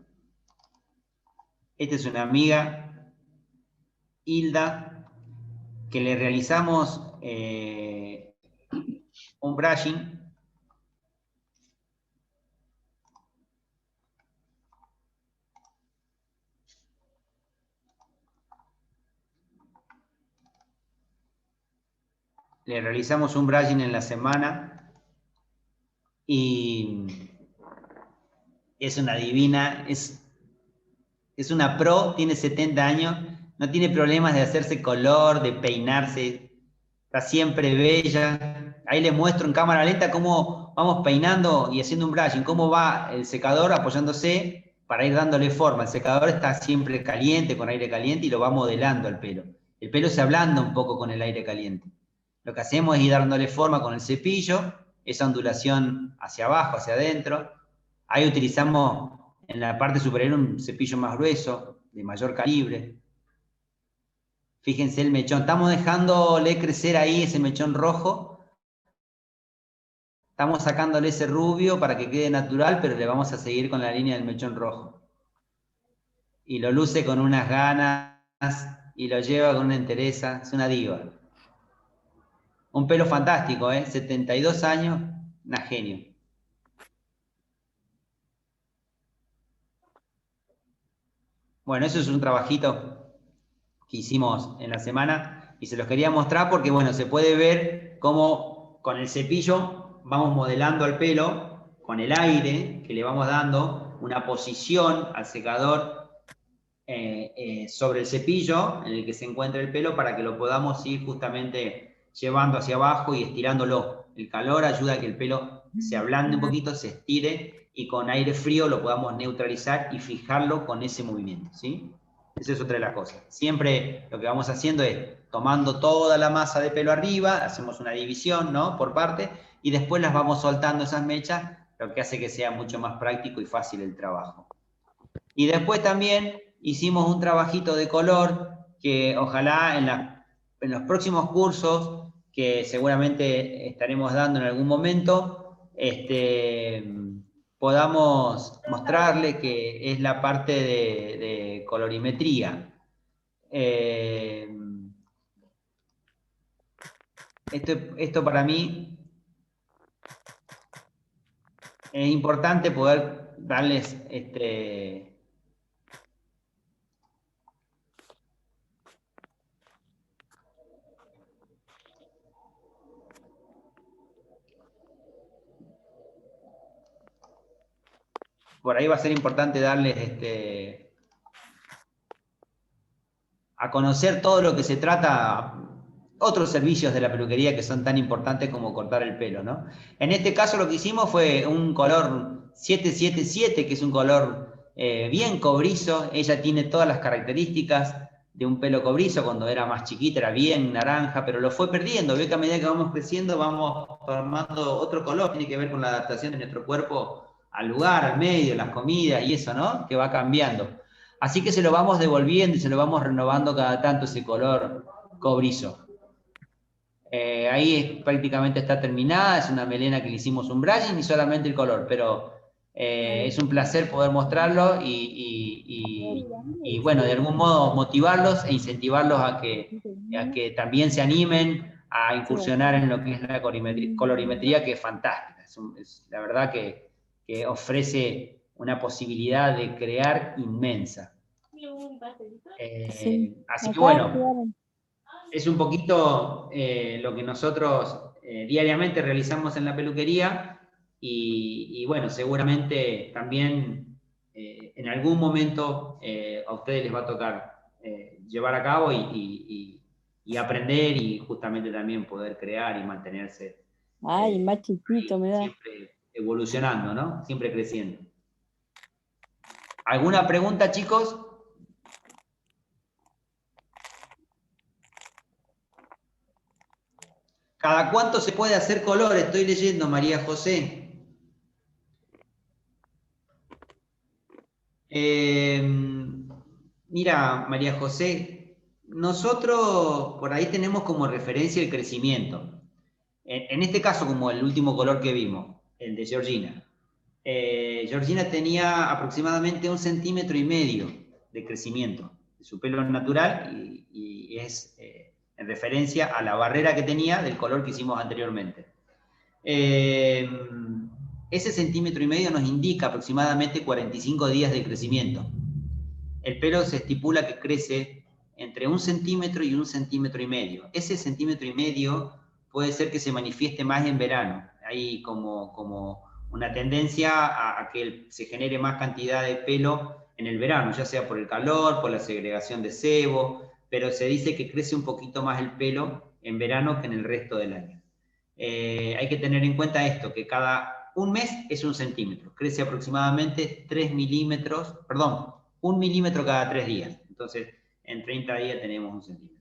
Esta es una amiga, Hilda, que le realizamos un brushing. Le realizamos un brushing en la semana y es una divina, es una pro, tiene 70 años, no tiene problemas de hacerse color, de peinarse, está siempre bella. Ahí les muestro en cámara lenta cómo vamos peinando y haciendo un brushing, cómo va el secador apoyándose para ir dándole forma. El secador está siempre caliente, con aire caliente, y lo va modelando el pelo. El pelo se ablanda un poco con el aire caliente. Lo que hacemos es ir dándole forma con el cepillo, esa ondulación hacia abajo, hacia adentro. Ahí utilizamos en la parte superior un cepillo más grueso, de mayor calibre. Fíjense el mechón. Estamos dejándole crecer ahí ese mechón rojo. Estamos sacándole ese rubio para que quede natural, pero le vamos a seguir con la línea del mechón rojo. Y lo luce con unas ganas y lo lleva con una entereza. Es una diva. Un pelo fantástico, 72 años, una genio. Bueno, eso es un trabajito que hicimos en la semana y se los quería mostrar porque, bueno, se puede ver cómo con el cepillo vamos modelando el pelo, con el aire que le vamos dando, una posición al secador sobre el cepillo en el que se encuentra el pelo para que lo podamos ir justamente llevando hacia abajo y estirándolo. El calor ayuda a que el pelo se ablande un poquito, se estire y con aire frío lo podamos neutralizar y fijarlo con ese movimiento, ¿sí? Esa es otra de las cosas. Siempre lo que vamos haciendo es tomando toda la masa de pelo arriba, hacemos una división, ¿no? Por parte, y después las vamos soltando esas mechas, lo que hace que sea mucho más práctico y fácil el trabajo. Y después también hicimos un trabajito de color que ojalá en los próximos cursos, que seguramente estaremos dando en algún momento, podamos mostrarle que es la parte de colorimetría. Esto para mí es importante poder darles por ahí va a ser importante darles a conocer todo lo que se trata, otros servicios de la peluquería que son tan importantes como cortar el pelo, ¿no? En este caso lo que hicimos fue un color 777, que es un color bien cobrizo. Ella tiene todas las características de un pelo cobrizo. Cuando era más chiquita era bien naranja, pero lo fue perdiendo. Ve que a medida que vamos creciendo vamos formando otro color. Tiene que ver con la adaptación de nuestro cuerpo al lugar, al medio, las comidas y eso, ¿no? Que va cambiando. Así que se lo vamos devolviendo y se lo vamos renovando cada tanto ese color cobrizo. Ahí prácticamente está terminada, es una melena que le hicimos un brushing y solamente el color, pero es un placer poder mostrarlo y bueno, de algún modo motivarlos e incentivarlos a que también se animen a incursionar en lo que es la colorimetría, que es fantástica. La verdad que ofrece una posibilidad de crear inmensa. Así que bueno, es un poquito lo que nosotros diariamente realizamos en la peluquería y bueno, seguramente también en algún momento a ustedes les va a tocar llevar a cabo y aprender y justamente también poder crear y mantenerse Ay, más chiquito me da. siempre evolucionando, ¿no? Siempre creciendo. ¿Alguna pregunta, chicos? ¿Cada cuánto se puede hacer color? Estoy leyendo, María José. Mira, María José, nosotros por ahí tenemos como referencia el crecimiento. En este caso, como el último color que vimos, el de Georgina. Georgina tenía aproximadamente 1,5 centímetros de crecimiento de su pelo natural y es en referencia a la barrera que tenía del color que hicimos anteriormente. Ese 1,5 centímetros nos indica aproximadamente 45 días de crecimiento. El pelo se estipula que crece entre 1 centímetro y 1,5 centímetros. Ese 1,5 centímetros puede ser que se manifieste más en verano. Hay como una tendencia a que se genere más cantidad de pelo en el verano, ya sea por el calor, por la segregación de sebo, pero se dice que crece un poquito más el pelo en verano que en el resto del año. Hay que tener en cuenta esto, que cada un mes es 1 centímetro, crece aproximadamente 3 milímetros, perdón, 1 milímetro cada 3 días, entonces en 30 días tenemos 1 centímetro.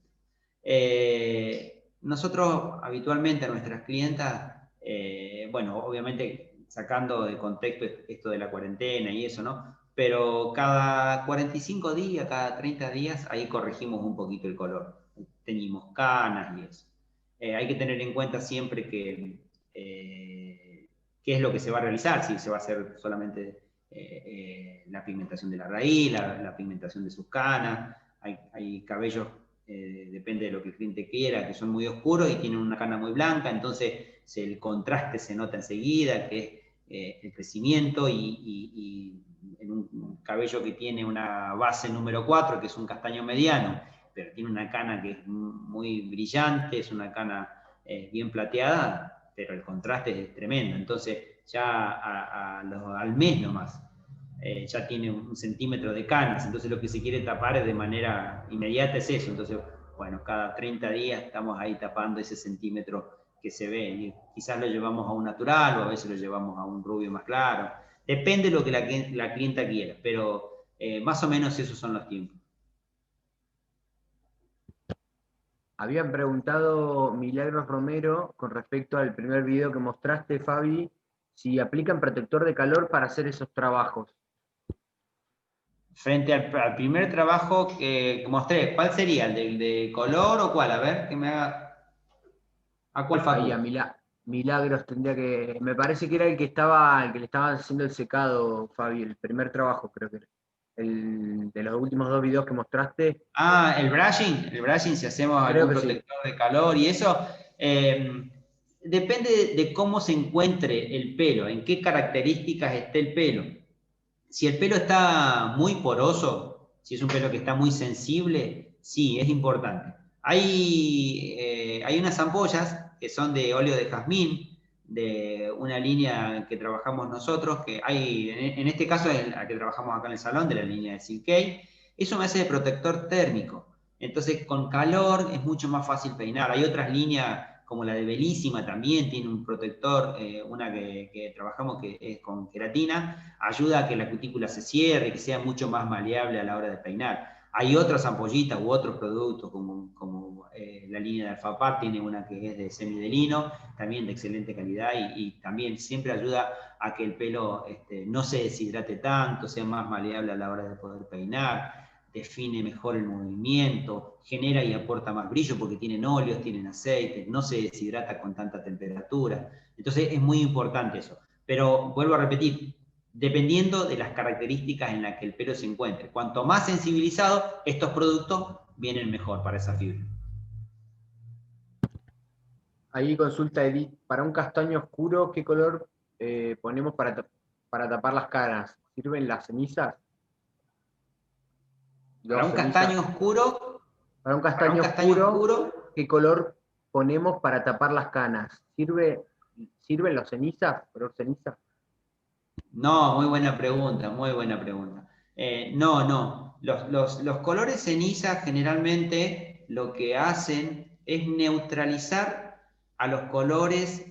Nosotros habitualmente a nuestras clientas, bueno, obviamente sacando de contexto esto de la cuarentena y eso, ¿no? Pero cada 45 días, cada 30 días, ahí corregimos un poquito el color teñimos canas y eso. Hay que tener en cuenta siempre que qué es lo que se va a realizar, si se va a hacer solamente la pigmentación de la raíz, la pigmentación de sus canas. Hay cabellos, depende de lo que el cliente quiera, que son muy oscuros y tienen una cana muy blanca, entonces el contraste se nota enseguida, que es el crecimiento, y en un cabello que tiene una base número 4, que es un castaño mediano, pero tiene una cana que es muy brillante, es una cana bien plateada, pero el contraste es tremendo. Entonces ya al mes nomás ya tiene 1 centímetro de canas, entonces lo que se quiere tapar de manera inmediata es eso. Entonces, bueno, cada 30 días estamos ahí tapando ese centímetro que se ve, y quizás lo llevamos a un natural o a veces lo llevamos a un rubio más claro, depende de lo que la clienta quiera, pero más o menos esos son los tiempos. Habían preguntado Milagros Romero con respecto al primer video que mostraste, Fabi, si aplican protector de calor para hacer esos trabajos. Frente al primer trabajo que mostré, ¿cuál sería? ¿El de color o cuál? A ver, que me haga... ¿A cuál, Facu? Ahí a Milagros tendría que... Me parece que era el que le estaba haciendo el secado, Fabi, el primer trabajo, creo que era. El de los últimos 2 videos que mostraste. Ah, el brushing, si hacemos algún protector de calor y eso, depende de cómo se encuentre el pelo, en qué características esté el pelo. Si el pelo está muy poroso, si es un pelo que está muy sensible, sí, es importante. Hay unas ampollas que son de óleo de jazmín, de una línea que trabajamos nosotros, que hay, en este caso es la que trabajamos acá en el salón, de la línea de Silkei. Eso me hace de protector térmico. Entonces, con calor es mucho más fácil peinar. Hay otras líneas, como la de Belísima, también tiene un protector, una que trabajamos que es con queratina, ayuda a que la cutícula se cierre y que sea mucho más maleable a la hora de peinar. Hay otras ampollitas u otros productos, como la línea de Alfapar, tiene una que es de semidelino, también de excelente calidad, y también siempre ayuda a que el pelo no se deshidrate tanto, sea más maleable a la hora de poder peinar, define mejor el movimiento, genera y aporta más brillo porque tienen óleos, tienen aceites, no se deshidrata con tanta temperatura. Entonces es muy importante eso. Pero vuelvo a repetir, dependiendo de las características en las que el pelo se encuentre. Cuanto más sensibilizado, estos productos vienen mejor para esa fibra. Ahí consulta Edith, para un castaño oscuro, ¿qué color ponemos para tapar las caras? ¿Sirven las cenizas? Para un castaño oscuro, para un castaño oscuro, ¿qué color ponemos para tapar las canas? ¿Sirven las cenizas? ¿Color ceniza? No, muy buena pregunta, muy buena pregunta. No. Los colores ceniza generalmente lo que hacen es neutralizar a los colores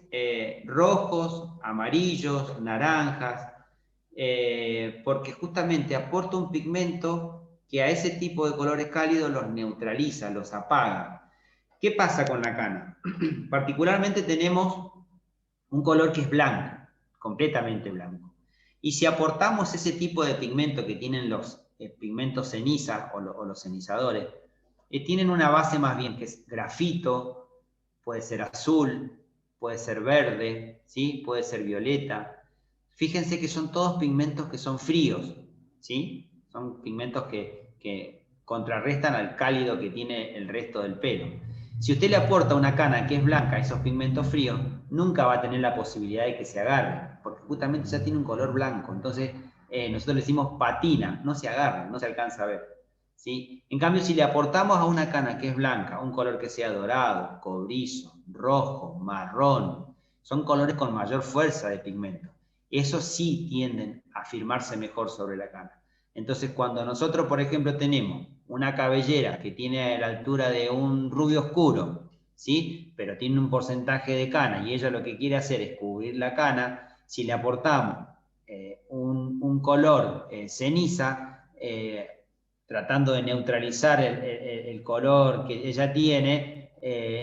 rojos, amarillos, naranjas, porque justamente aporta un pigmento que a ese tipo de colores cálidos los neutraliza, los apaga. ¿Qué pasa con la cana? Particularmente tenemos un color que es blanco, completamente blanco. Y si aportamos ese tipo de pigmento que tienen los pigmentos ceniza o los cenizadores, tienen una base más bien que es grafito, puede ser azul, puede ser verde, ¿sí? Puede ser violeta. Fíjense que son todos pigmentos que son fríos, ¿sí? Son pigmentos que contrarrestan al cálido que tiene el resto del pelo. Si usted le aporta una cana que es blanca a esos pigmentos fríos, nunca va a tener la posibilidad de que se agarren, porque justamente ya tiene un color blanco. Entonces, nosotros le decimos patina, no se agarra, no se alcanza a ver, ¿sí? En cambio, si le aportamos a una cana que es blanca, un color que sea dorado, cobrizo, rojo, marrón, son colores con mayor fuerza de pigmento. Esos sí tienden a firmarse mejor sobre la cana. Entonces, cuando nosotros, por ejemplo, tenemos una cabellera que tiene la altura de un rubio oscuro, ¿sí? Pero tiene un porcentaje de cana y ella lo que quiere hacer es cubrir la cana, si le aportamos un color ceniza, tratando de neutralizar el color que ella tiene,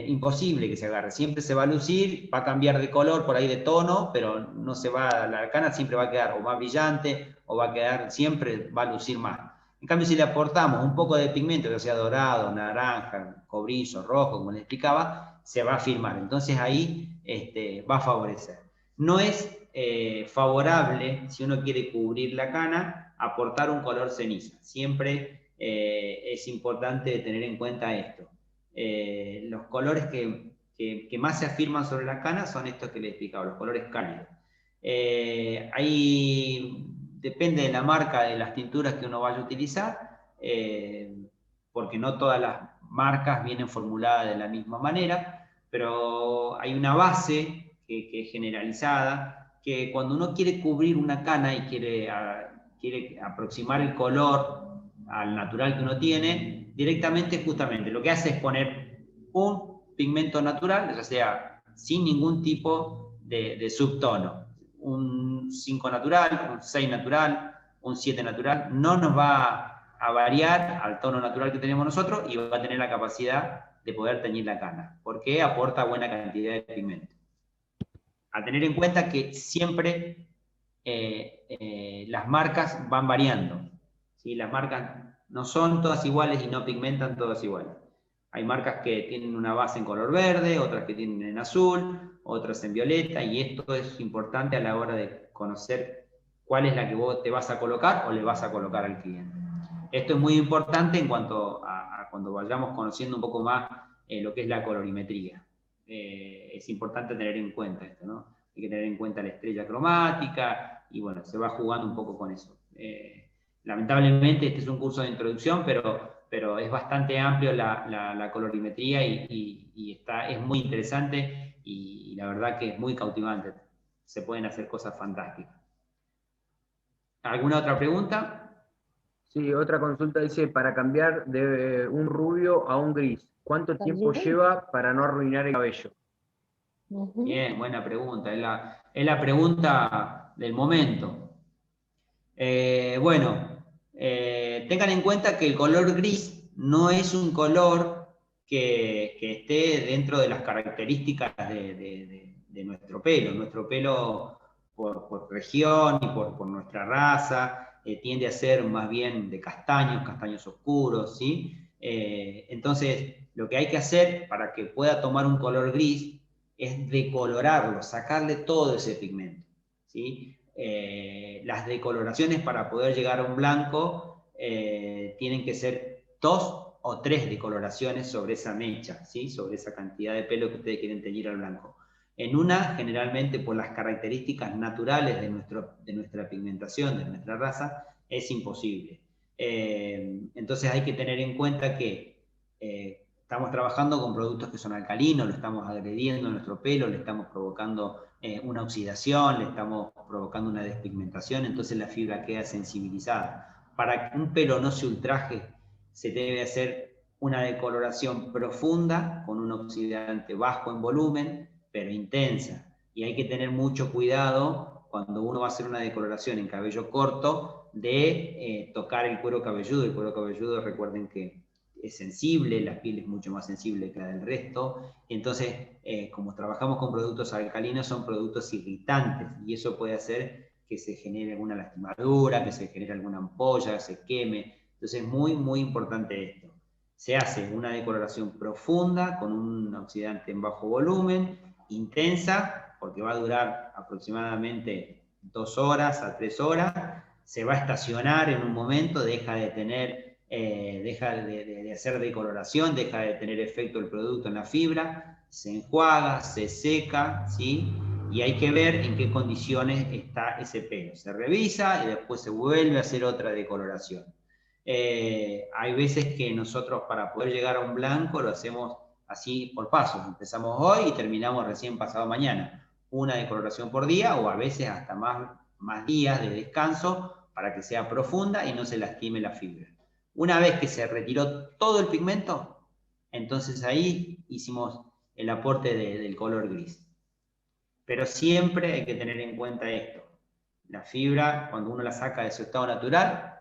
imposible que se agarre. Siempre se va a lucir, va a cambiar de color, por ahí de tono, pero no se va, la cana siempre va a quedar o más brillante o va a quedar, siempre va a lucir más. En cambio, si le aportamos un poco de pigmento, que sea dorado, naranja, cobrizo, rojo, como les explicaba, se va a firmar. Entonces ahí va a favorecer. No es favorable, si uno quiere cubrir la cana, aportar un color ceniza. Siempre es importante tener en cuenta esto. Los colores que más se afirman sobre la cana son estos que les he explicado, los colores cálidos. Ahí depende de la marca de las tinturas que uno vaya a utilizar, porque no todas las marcas vienen formuladas de la misma manera, pero hay una base que es generalizada, que cuando uno quiere cubrir una cana y quiere aproximar el color al natural que uno tiene, directamente justamente lo que hace es poner un pigmento natural, ya sea sin ningún tipo de subtono, un 5 natural, un 6 natural, un 7 natural, no nos va a variar al tono natural que tenemos nosotros y va a tener la capacidad de poder teñir la cana, porque aporta buena cantidad de pigmento. A tener en cuenta que siempre las marcas van variando, ¿sí? Las marcas no son todas iguales y no pigmentan todas iguales. Hay marcas que tienen una base en color verde, otras que tienen en azul, otras en violeta, y esto es importante a la hora de conocer cuál es la que vos te vas a colocar o le vas a colocar al cliente. Esto es muy importante en cuanto a cuando vayamos conociendo un poco más lo que es la colorimetría. Es importante tener en cuenta esto, ¿no? Hay que tener en cuenta la estrella cromática, y bueno, se va jugando un poco con eso. Lamentablemente este es un curso de introducción, pero es bastante amplio la colorimetría y es muy interesante y la verdad que es muy cautivante. Se pueden hacer cosas fantásticas. ¿Alguna otra pregunta? Sí, otra consulta dice, para cambiar de un rubio a un gris, ¿cuánto tiempo ¿También? lleva para no arruinar el cabello? Ujú. Bien, buena pregunta. Es la pregunta del momento. Tengan en cuenta que el color gris no es un color que esté dentro de las características de nuestro pelo. Nuestro pelo, por región y por nuestra raza, tiende a ser más bien de castaños oscuros, ¿sí? Entonces, lo que hay que hacer para que pueda tomar un color gris es decolorarlo, sacarle todo ese pigmento, ¿sí? Las decoloraciones para poder llegar a un blanco tienen que ser 2 o 3 decoloraciones sobre esa mecha, ¿sí? Sobre esa cantidad de pelo que ustedes quieren teñir al blanco. En una, generalmente por las características naturales de nuestra pigmentación, de nuestra raza, es imposible. Entonces hay que tener en cuenta que estamos trabajando con productos que son alcalinos, lo estamos agrediendo a nuestro pelo, le estamos provocando una oxidación, le estamos provocando una despigmentación, entonces la fibra queda sensibilizada. Para que un pelo no se ultraje, se debe hacer una decoloración profunda con un oxidante bajo en volumen, pero intensa. Y hay que tener mucho cuidado cuando uno va a hacer una decoloración en cabello corto de tocar el cuero cabelludo. El cuero cabelludo, recuerden que es sensible, la piel es mucho más sensible que la del resto, entonces como trabajamos con productos alcalinos son productos irritantes y eso puede hacer que se genere alguna lastimadura, que se genere alguna ampolla, se queme, entonces es muy importante esto. Se hace una decoloración profunda con un oxidante en bajo volumen, intensa, porque va a durar aproximadamente 2 horas a 3 horas, se va a estacionar en un momento, deja de hacer decoloración, deja de tener efecto el producto en la fibra, se enjuaga, se seca, ¿sí? Y hay que ver en qué condiciones está ese pelo. Se revisa y después se vuelve a hacer otra decoloración. Hay veces que nosotros para poder llegar a un blanco lo hacemos así por pasos. Empezamos hoy y terminamos recién pasado mañana. Una decoloración por día o a veces hasta más días de descanso para que sea profunda y no se lastime la fibra. Una vez que se retiró todo el pigmento, entonces ahí hicimos el aporte del color gris. Pero siempre hay que tener en cuenta esto. La fibra, cuando uno la saca de su estado natural,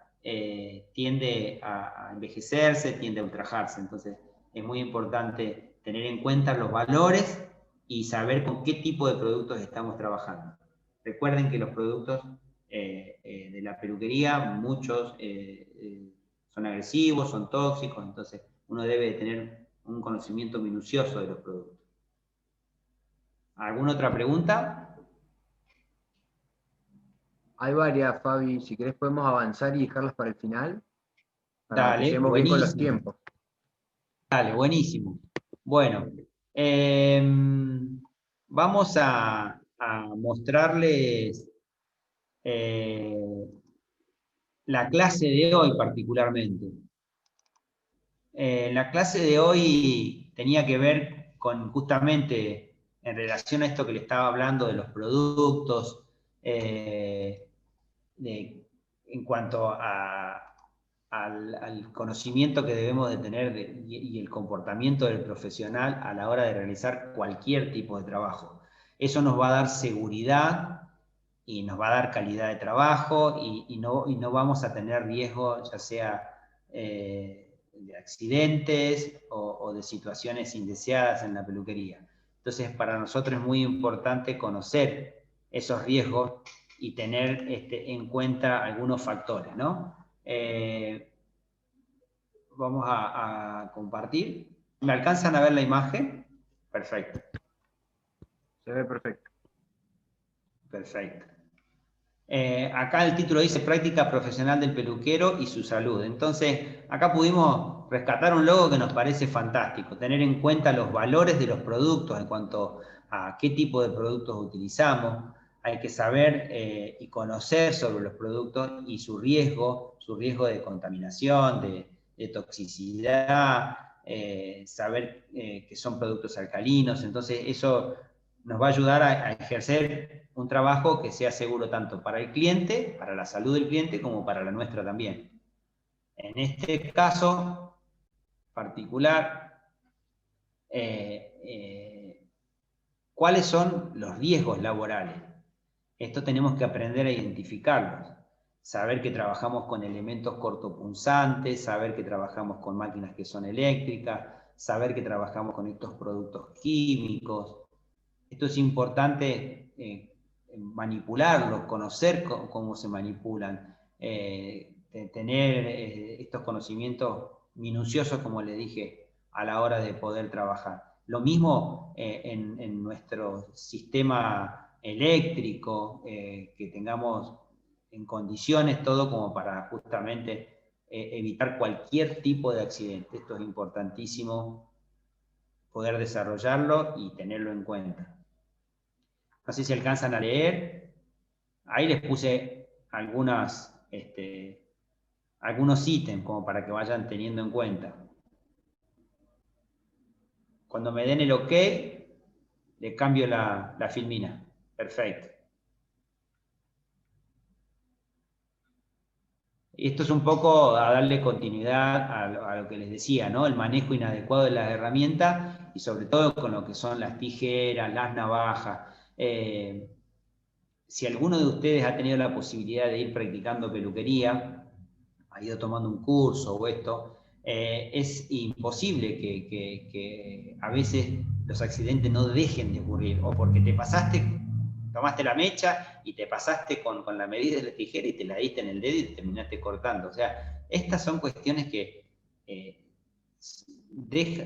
tiende a envejecerse, tiende a ultrajarse. Entonces es muy importante tener en cuenta los valores y saber con qué tipo de productos estamos trabajando. Recuerden que los productos de la peluquería, muchos son agresivos, son tóxicos, entonces uno debe tener un conocimiento minucioso de los productos. ¿Alguna otra pregunta? Hay varias, Fabi. Si querés podemos avanzar y dejarlas para el final, para que Dale, lleguemos bien con los buenísimo. tiempos. Dale, buenísimo. Bueno, vamos a mostrarles la clase de hoy particularmente. La clase de hoy tenía que ver con justamente en relación a esto que le estaba hablando de los productos, en cuanto al conocimiento que debemos de tener y el comportamiento del profesional a la hora de realizar cualquier tipo de trabajo. Eso nos va a dar seguridad y nos va a dar calidad de trabajo y no vamos a tener riesgo, ya sea de accidentes o de situaciones indeseadas en la peluquería. Entonces, para nosotros es muy importante conocer esos riesgos y tener en cuenta algunos factores, ¿no? Vamos a compartir. ¿Me alcanzan a ver la imagen? Perfecto. Se ve perfecto. Perfecto. Acá el título dice Práctica Profesional del Peluquero y su Salud. Entonces, acá pudimos rescatar un logo que nos parece fantástico, tener en cuenta los valores de los productos en cuanto a qué tipo de productos utilizamos. Hay que saber y conocer sobre los productos y su riesgo de contaminación, de toxicidad, saber que son productos alcalinos. Entonces, eso nos va a ayudar a ejercer un trabajo que sea seguro tanto para el cliente, para la salud del cliente, como para la nuestra también. En este caso particular, ¿cuáles son los riesgos laborales? Esto tenemos que aprender a identificarlos. Saber que trabajamos con elementos cortopunzantes, saber que trabajamos con máquinas que son eléctricas, saber que trabajamos con estos productos químicos. Esto es importante manipularlos, conocer cómo se manipulan, tener estos conocimientos minuciosos, como les dije, a la hora de poder trabajar. Lo mismo en nuestro sistema eléctrico, que tengamos en condiciones todo como para justamente evitar cualquier tipo de accidente. Esto es importantísimo poder desarrollarlo y tenerlo en cuenta. No sé si alcanzan a leer. Ahí les puse algunos ítems como para que vayan teniendo en cuenta. Cuando me den el OK, le cambio la filmina. Perfecto. Esto es un poco a darle continuidad a lo que les decía, ¿no? El manejo inadecuado de las herramientas y sobre todo con lo que son las tijeras, las navajas. Si alguno de ustedes ha tenido la posibilidad de ir practicando peluquería, ha ido tomando un curso o esto, es imposible que a veces los accidentes no dejen de ocurrir, o porque tomaste la mecha y te pasaste con la medida de la tijera y te la diste en el dedo y te terminaste cortando. O sea, estas son cuestiones que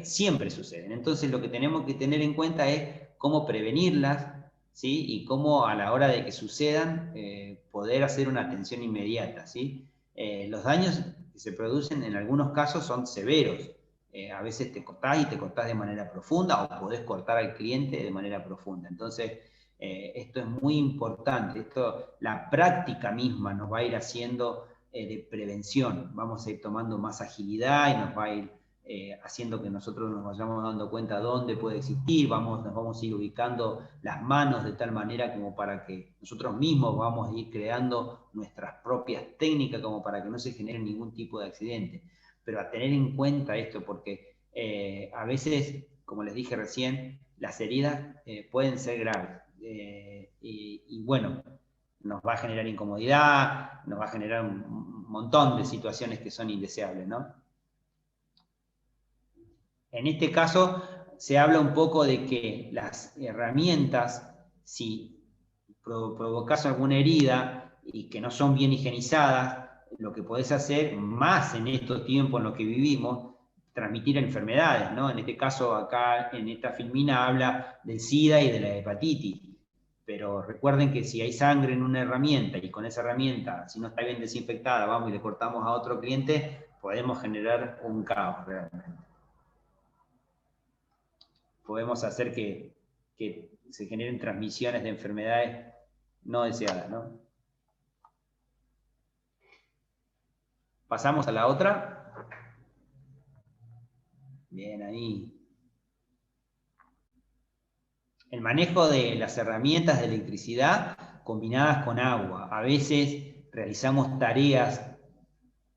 siempre suceden. Entonces lo que tenemos que tener en cuenta es cómo prevenirlas, ¿sí? Y cómo a la hora de que sucedan poder hacer una atención inmediata, ¿sí? Los daños que se producen en algunos casos son severos. A veces te cortás y te cortás de manera profunda o podés cortar al cliente de manera profunda. Entonces, esto es muy importante. La práctica misma nos va a ir haciendo de prevención. Vamos a ir tomando más agilidad y nos va a ir haciendo que nosotros nos vayamos dando cuenta dónde puede existir, nos vamos a ir ubicando las manos de tal manera como para que nosotros mismos vamos a ir creando nuestras propias técnicas como para que no se genere ningún tipo de accidente. Pero a tener en cuenta esto, porque a veces, como les dije recién, las heridas pueden ser graves. Y bueno, nos va a generar incomodidad, nos va a generar un montón de situaciones que son indeseables, ¿no? En este caso se habla un poco de que las herramientas, si provocas alguna herida y que no son bien higienizadas, lo que podés hacer, más en estos tiempos en los que vivimos, transmitir enfermedades, ¿no? En este caso, acá en esta filmina habla del SIDA y de la hepatitis. Pero recuerden que si hay sangre en una herramienta y con esa herramienta, si no está bien desinfectada, vamos y le cortamos a otro cliente, podemos generar un caos realmente. Podemos hacer que se generen transmisiones de enfermedades no deseadas, ¿no? Pasamos a la otra. Bien, ahí. El manejo de las herramientas de electricidad combinadas con agua. A veces realizamos tareas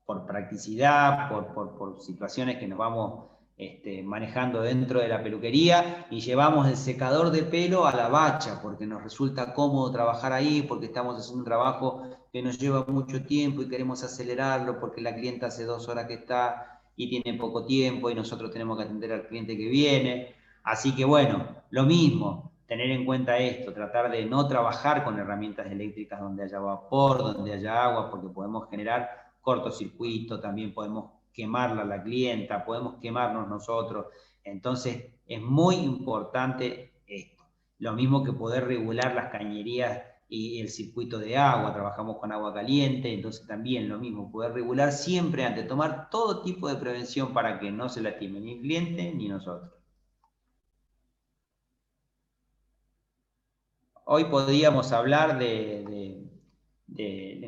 por practicidad, por situaciones que nos vamos manejando dentro de la peluquería y llevamos el secador de pelo a la bacha porque nos resulta cómodo trabajar ahí, porque estamos haciendo un trabajo que nos lleva mucho tiempo y queremos acelerarlo porque la clienta hace 2 horas que está y tiene poco tiempo y nosotros tenemos que atender al cliente que viene. Así que bueno, lo mismo, tener en cuenta esto, tratar de no trabajar con herramientas eléctricas donde haya vapor, donde haya agua, porque podemos generar cortocircuito, también podemos quemarla a la clienta, podemos quemarnos nosotros. Entonces es muy importante esto. Lo mismo que poder regular las cañerías y el circuito de agua, trabajamos con agua caliente, entonces también lo mismo, poder regular siempre antes, tomar todo tipo de prevención para que no se lastime ni el cliente ni nosotros. Hoy podríamos hablar en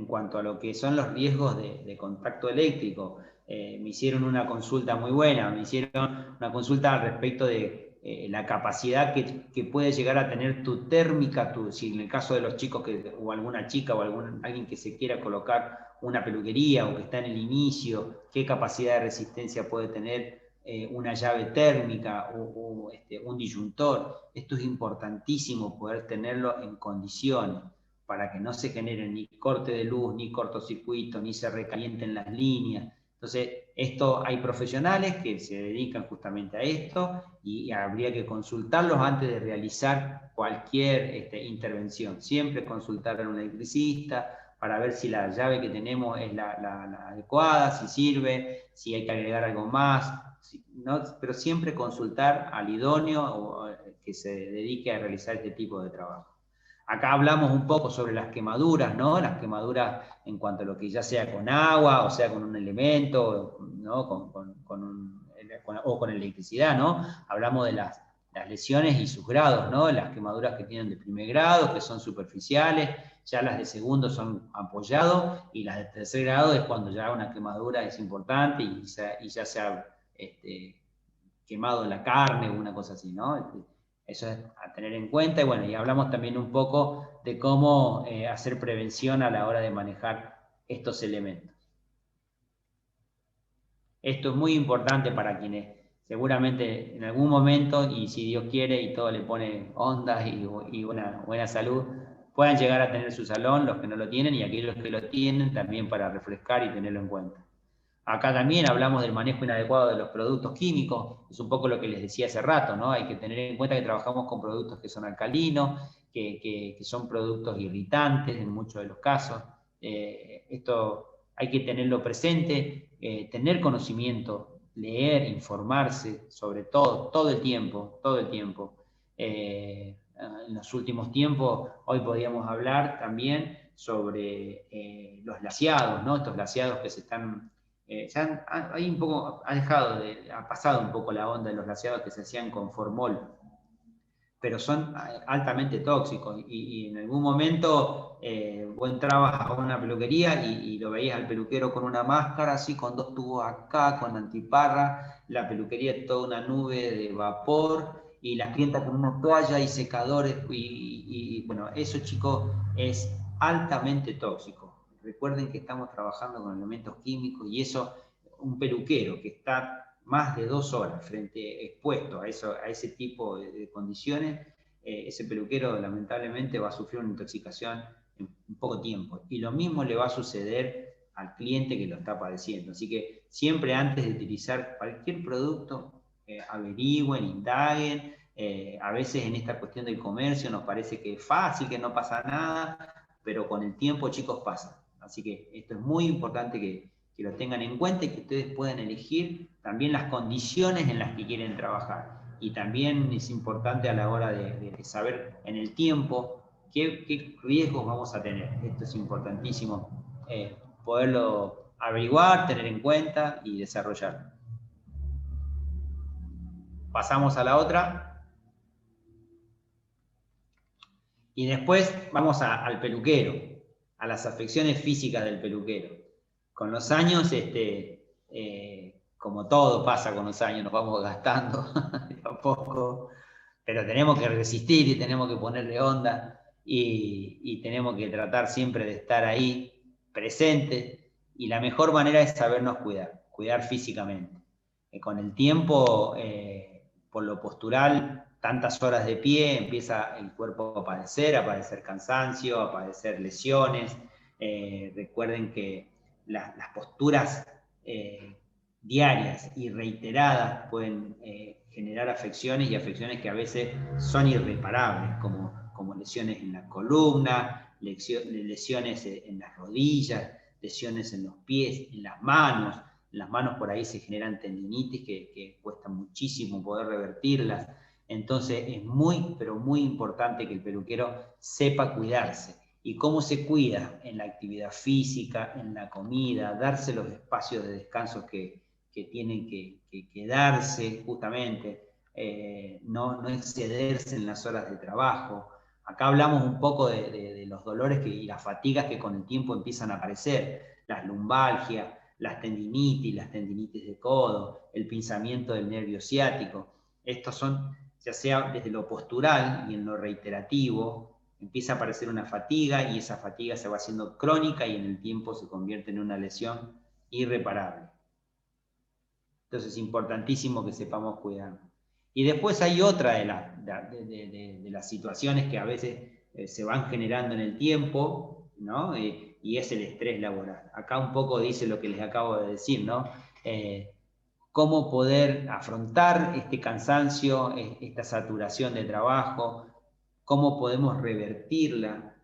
cuanto a lo que son los riesgos de contacto eléctrico. Me hicieron una consulta muy buena, me hicieron una consulta al respecto de la capacidad que puede llegar a tener tu térmica, si en el caso de los chicos o alguna chica o alguien que se quiera colocar una peluquería o que está en el inicio, qué capacidad de resistencia puede tener una llave térmica o un disyuntor. Esto es importantísimo poder tenerlo en condiciones para que no se genere ni corte de luz, ni cortocircuito, ni se recalienten las líneas. Entonces, esto hay profesionales que se dedican justamente a esto y habría que consultarlos antes de realizar cualquier intervención. Siempre consultar a un electricista para ver si la llave que tenemos es la adecuada, si sirve, si hay que agregar algo más, ¿no? Pero siempre consultar al idóneo que se dedique a realizar este tipo de trabajo. Acá hablamos un poco sobre las quemaduras, ¿no? Las quemaduras en cuanto a lo que ya sea con agua, o sea con un elemento, ¿no? O con electricidad, ¿no? Hablamos de las lesiones y sus grados, ¿no? Las quemaduras que tienen de primer grado, que son superficiales, ya las de segundo son apoyados, y las de tercer grado es cuando ya una quemadura es importante y ya se ha quemado la carne o una cosa así, ¿no? Eso es a tener en cuenta. Y bueno, y hablamos también un poco de cómo hacer prevención a la hora de manejar estos elementos. Esto es muy importante para quienes seguramente en algún momento, y si Dios quiere y todo le pone ondas y una buena salud, puedan llegar a tener su salón, los que no lo tienen, y aquellos que lo tienen también para refrescar y tenerlo en cuenta. Acá también hablamos del manejo inadecuado de los productos químicos, es un poco lo que les decía hace rato, ¿no? Hay que tener en cuenta que trabajamos con productos que son alcalinos, que son productos irritantes en muchos de los casos. Esto hay que tenerlo presente, tener conocimiento, leer, informarse, sobre todo el tiempo, todo el tiempo. En los últimos tiempos, hoy podíamos hablar también sobre los glaseados, ¿no? Estos glaseados que se están... hay un poco, ha pasado un poco la onda de los glaseados que se hacían con formol, pero son altamente tóxicos, y en algún momento vos entrabas a una peluquería y lo veías al peluquero con una máscara así, con 2 tubos acá, con antiparra, la peluquería toda una nube de vapor, y las clientas con una toalla y secadores, y bueno, eso, chicos, es altamente tóxico. Recuerden que estamos trabajando con elementos químicos, y eso, un peluquero que está más de 2 horas expuesto a ese tipo de condiciones, ese peluquero lamentablemente va a sufrir una intoxicación en poco tiempo. Y lo mismo le va a suceder al cliente que lo está padeciendo. Así que siempre antes de utilizar cualquier producto, averigüen, indaguen. A veces en esta cuestión del comercio nos parece que es fácil, que no pasa nada, pero con el tiempo, chicos, pasa. Así que esto es muy importante que lo tengan en cuenta y que ustedes puedan elegir también las condiciones en las que quieren trabajar. Y también es importante a la hora de saber en el tiempo qué riesgos vamos a tener. Esto es importantísimo poderlo averiguar, tener en cuenta y desarrollar. Pasamos a la otra. Y después vamos al peluquero, a las afecciones físicas del peluquero. Con los años, como todo pasa con los años, nos vamos gastando de a poco, pero tenemos que resistir y tenemos que ponerle onda y tenemos que tratar siempre de estar ahí, presentes, y la mejor manera es sabernos cuidar físicamente. Con el tiempo, por lo postural, tantas horas de pie, empieza el cuerpo a padecer cansancio, a padecer lesiones. Recuerden que las posturas diarias y reiteradas pueden generar afecciones y afecciones que a veces son irreparables, como lesiones en la columna, lesiones en las rodillas, lesiones en los pies, en las manos. En las manos por ahí se generan tendinitis que cuesta muchísimo poder revertirlas. Entonces es muy, pero muy importante que el peluquero sepa cuidarse. ¿Y cómo se cuida? En la actividad física, en la comida, darse los espacios de descanso que tienen que darse justamente, no excederse en las horas de trabajo. Acá hablamos un poco de los dolores y las fatigas que con el tiempo empiezan a aparecer, las lumbalgias, las tendinitis de codo, el pinzamiento del nervio ciático. Estos son, ya sea desde lo postural y en lo reiterativo, empieza a aparecer una fatiga y esa fatiga se va haciendo crónica y en el tiempo se convierte en una lesión irreparable. Entonces es importantísimo que sepamos cuidar. Y después hay otra de las situaciones que a veces se van generando en el tiempo, ¿no? Y es el estrés laboral. Acá un poco dice lo que les acabo de decir, ¿no? Cómo poder afrontar este cansancio, esta saturación de trabajo, cómo podemos revertirla.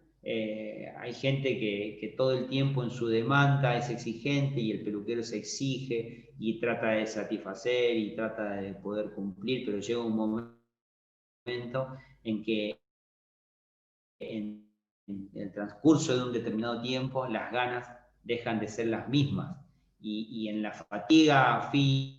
Hay gente que todo el tiempo en su demanda es exigente y el peluquero se exige y trata de satisfacer y trata de poder cumplir, pero llega un momento en que en el transcurso de un determinado tiempo las ganas dejan de ser las mismas y en la fatiga física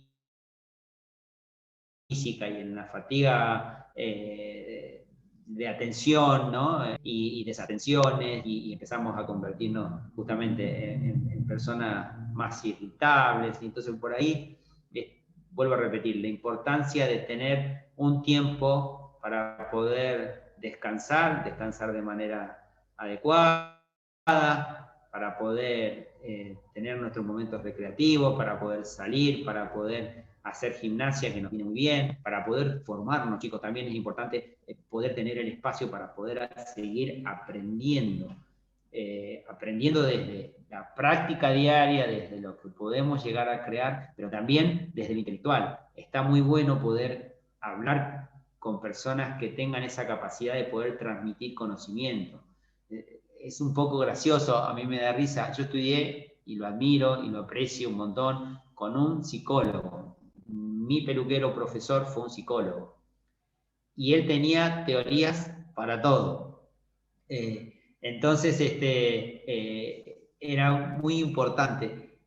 y en la fatiga de atención, ¿no? y desatenciones, y empezamos a convertirnos justamente en personas más irritables, y entonces por ahí, vuelvo a repetir, la importancia de tener un tiempo para poder descansar de manera adecuada, para poder tener nuestros momentos recreativos, para poder salir, para poder hacer gimnasia, que nos viene muy bien, para poder formarnos, chicos, también es importante poder tener el espacio para poder seguir aprendiendo, aprendiendo desde la práctica diaria, desde lo que podemos llegar a crear, pero también desde lo intelectual. Está muy bueno poder hablar con personas que tengan esa capacidad de poder transmitir conocimiento. Es un poco gracioso, a mí me da risa, yo estudié, y lo admiro, y lo aprecio un montón, con un psicólogo. Mi peluquero profesor fue un psicólogo. Y él tenía teorías para todo. Entonces, era muy importante.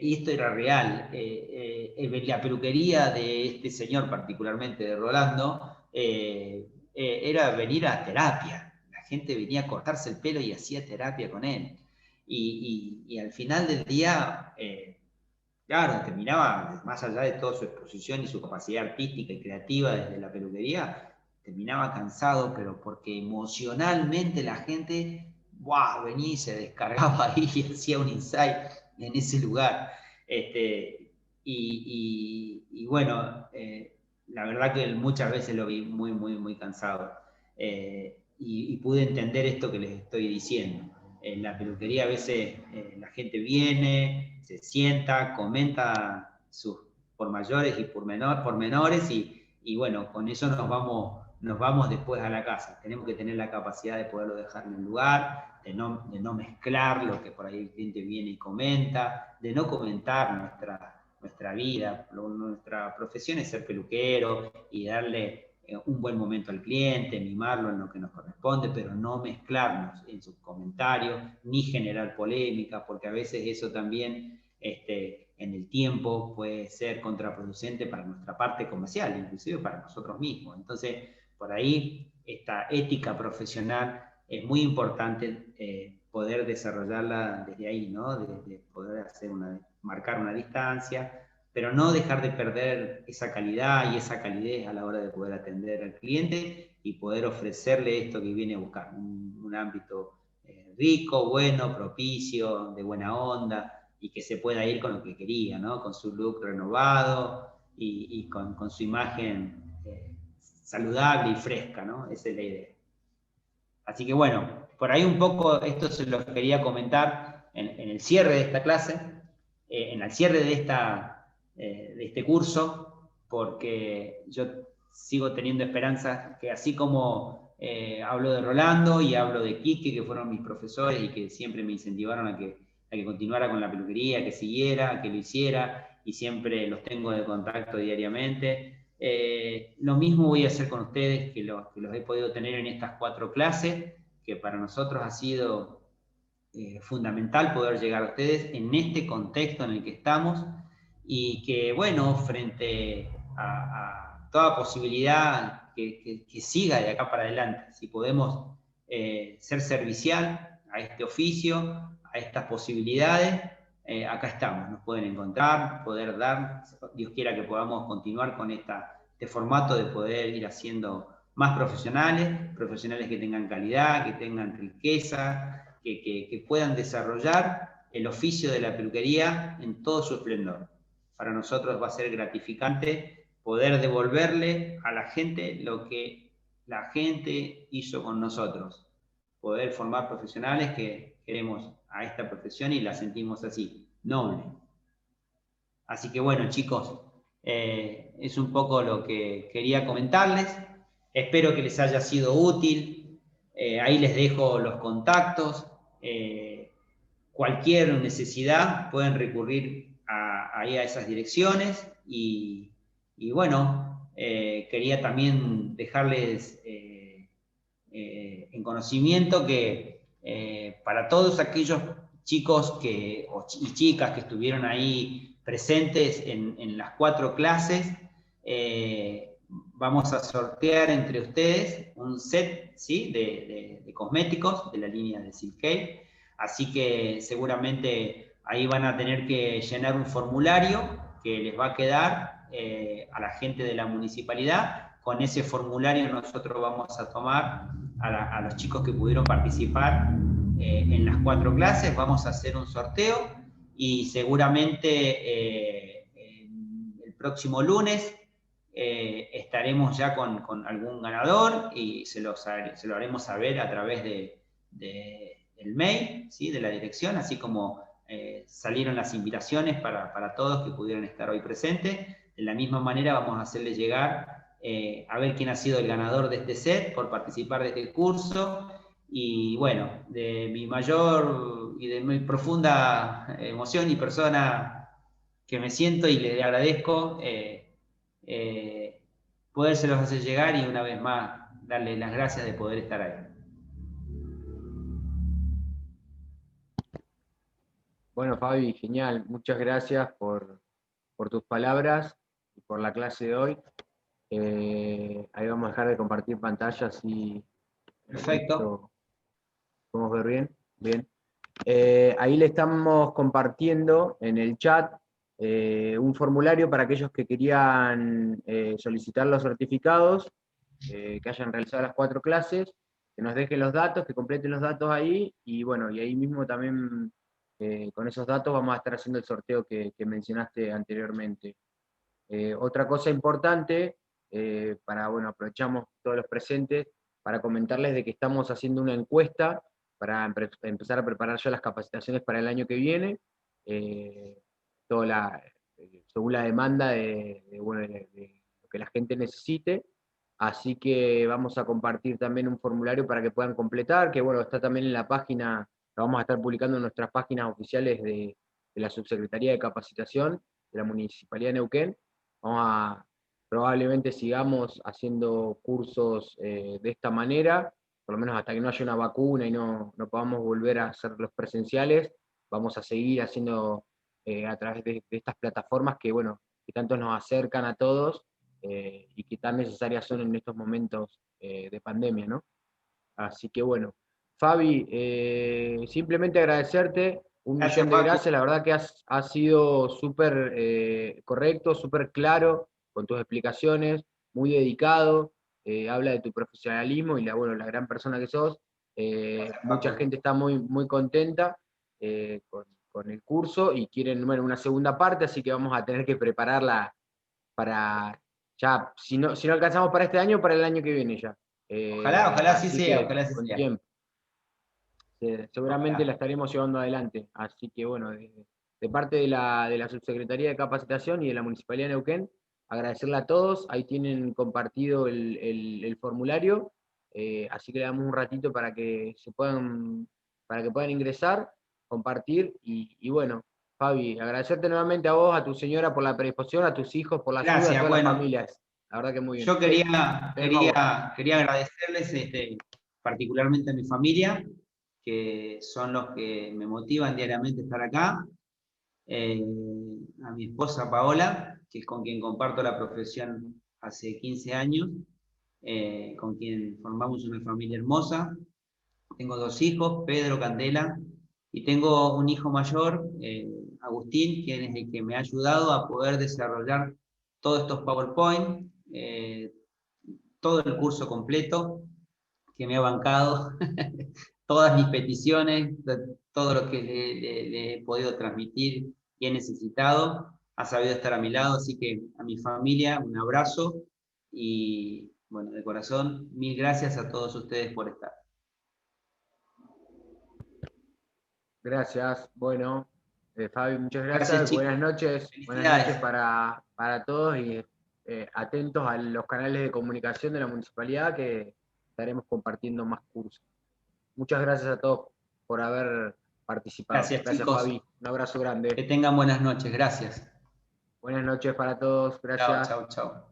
Y esto era real. La peluquería de este señor, particularmente de Rolando, era venir a terapia. La gente venía a cortarse el pelo y hacía terapia con él. Y al final del día, claro, terminaba, más allá de toda su exposición y su capacidad artística y creativa desde la peluquería, terminaba cansado, pero porque emocionalmente la gente, ¡wow!, venía y se descargaba ahí y hacía un insight en ese lugar. Y bueno, la verdad que muchas veces lo vi muy, muy, muy cansado. Y pude entender esto que les estoy diciendo. En la peluquería a veces la gente viene, se sienta, comenta sus por mayores y por menores, y bueno, con eso nos nos vamos después a la casa. Tenemos que tener la capacidad de poderlo dejar en el lugar, de no mezclar lo que por ahí el cliente viene y comenta, de no comentar nuestra vida. Nuestra profesión es ser peluquero y darle un buen momento al cliente, mimarlo en lo que nos corresponde, pero no mezclarnos en sus comentarios, ni generar polémica, porque a veces eso también en el tiempo puede ser contraproducente para nuestra parte comercial, inclusive para nosotros mismos. Entonces, por ahí, esta ética profesional es muy importante poder desarrollarla desde ahí, ¿no? De poder marcar una distancia, pero no dejar de perder esa calidad y esa calidez a la hora de poder atender al cliente y poder ofrecerle esto que viene a buscar, un ámbito rico, bueno, propicio, de buena onda, y que se pueda ir con lo que quería, ¿no? Con su look renovado y con su imagen saludable y fresca, ¿no? Esa es la idea. Así que bueno, por ahí un poco esto se lo quería comentar en el cierre de esta clase, en el cierre de este curso, porque yo sigo teniendo esperanza que así como hablo de Rolando y hablo de Quique, que fueron mis profesores y que siempre me incentivaron a que continuara con la peluquería, que siguiera, que lo hiciera, y siempre los tengo de contacto diariamente. Lo mismo voy a hacer con ustedes, que los he podido tener en estas 4 clases, que para nosotros ha sido fundamental poder llegar a ustedes en este contexto en el que estamos, y que, bueno, frente a toda posibilidad que siga de acá para adelante, si podemos ser servicial a este oficio, a estas posibilidades, acá estamos, nos pueden encontrar, poder dar, Dios quiera que podamos continuar con este formato de poder ir haciendo más profesionales que tengan calidad, que tengan riqueza, que puedan desarrollar el oficio de la peluquería en todo su esplendor. Para nosotros va a ser gratificante poder devolverle a la gente lo que la gente hizo con nosotros, poder formar profesionales que queremos a esta profesión y la sentimos así, noble. Así que bueno, chicos, es un poco lo que quería comentarles. Espero que les haya sido útil. Ahí les dejo los contactos. Cualquier necesidad pueden recurrir ahí a esas direcciones. Y bueno, quería también dejarles en conocimiento que para todos aquellos chicos y chicas que estuvieron ahí presentes en las 4 clases, vamos a sortear entre ustedes un set, ¿sí?, de cosméticos de la línea de Silkei. Así que seguramente ahí van a tener que llenar un formulario que les va a quedar a la gente de la municipalidad. Con ese formulario nosotros vamos a tomar a los chicos que pudieron participar en las 4 clases, vamos a hacer un sorteo y seguramente el próximo lunes estaremos ya con algún ganador y se lo haremos saber a través del mail, ¿sí?, de la dirección, así como salieron las invitaciones para todos que pudieran estar hoy presentes. De la misma manera vamos a hacerles llegar a ver quién ha sido el ganador de este set por participar de este curso. Y bueno, de mi mayor y de mi profunda emoción y persona que me siento y le agradezco, podérselos hacer llegar y una vez más darle las gracias de poder estar ahí. Bueno, Fabi, genial. Muchas gracias por tus palabras y por la clase de hoy. Ahí vamos a dejar de compartir pantalla, así Perfecto. podemos ver bien. Bien. Ahí le estamos compartiendo en el chat un formulario para aquellos que querían solicitar los certificados, que hayan realizado las 4 clases, que nos dejen los datos, que completen los datos ahí, y bueno, y ahí mismo también con esos datos vamos a estar haciendo el sorteo que mencionaste anteriormente. Otra cosa importante, bueno, aprovechamos todos los presentes para comentarles de que estamos haciendo una encuesta para empezar a preparar ya las capacitaciones para el año que viene, según la demanda de lo que la gente necesite. Así que vamos a compartir también un formulario para que puedan completar, que bueno, está también en la página, lo vamos a estar publicando en nuestras páginas oficiales de la Subsecretaría de Capacitación de la Municipalidad de Neuquén. Probablemente sigamos haciendo cursos de esta manera, por lo menos hasta que no haya una vacuna y no podamos volver a hacer los presenciales, vamos a seguir haciendo a través de estas plataformas que, bueno, que tanto nos acercan a todos y que tan necesarias son en estos momentos de pandemia, ¿no? Así que bueno, Fabi, simplemente agradecerte, un Gracias, millón de Facu. gracias, la verdad que has sido súper correcto, súper claro con tus explicaciones, muy dedicado, habla de tu profesionalismo y bueno, la gran persona que sos. Mucha Facu. gente está muy contenta con el curso y quieren, bueno, una segunda parte, así que vamos a tener que prepararla para ya, si no alcanzamos para este año, para el año que viene ya. Ojalá así Así sea, que ojalá así con sea. tiempo. Seguramente Ojalá. la estaremos llevando adelante. Así que bueno, de parte de la Subsecretaría de Capacitación y de la Municipalidad de Neuquén, agradecerle a todos. Ahí tienen compartido el formulario, así que le damos un ratito para que puedan ingresar, compartir y bueno, Fabi, agradecerte nuevamente a vos, a tu señora por la predisposición, a tus hijos por la ayuda, a Gracias, todas las bueno. familias. La verdad que muy bien. Yo Te dejo a vos. quería agradecerles particularmente a mi familia, que son los que me motivan diariamente a estar acá, a mi esposa Paola, que es con quien comparto la profesión hace 15 años, con quien formamos una familia hermosa. Tengo 2 hijos, Pedro, Candela, y tengo un hijo mayor, Agustín, quien es el que me ha ayudado a poder desarrollar todos estos PowerPoint, todo el curso completo, que me ha bancado todas mis peticiones, todo lo que le he podido transmitir y he necesitado, ha sabido estar a mi lado, así que a mi familia un abrazo y bueno, de corazón, mil gracias a todos ustedes por estar. Gracias. Bueno, Fabi, muchas Gracias, gracias. chicos. Buenas noches. Buenas Felicidades. noches para todos y atentos a los canales de comunicación de la municipalidad que estaremos compartiendo más cursos. Muchas gracias a todos por haber participado. Gracias, Gracias, chicos. Fabi. Un abrazo grande. Que tengan buenas noches. Gracias. Buenas noches para todos. Chao, Gracias. chao, chao.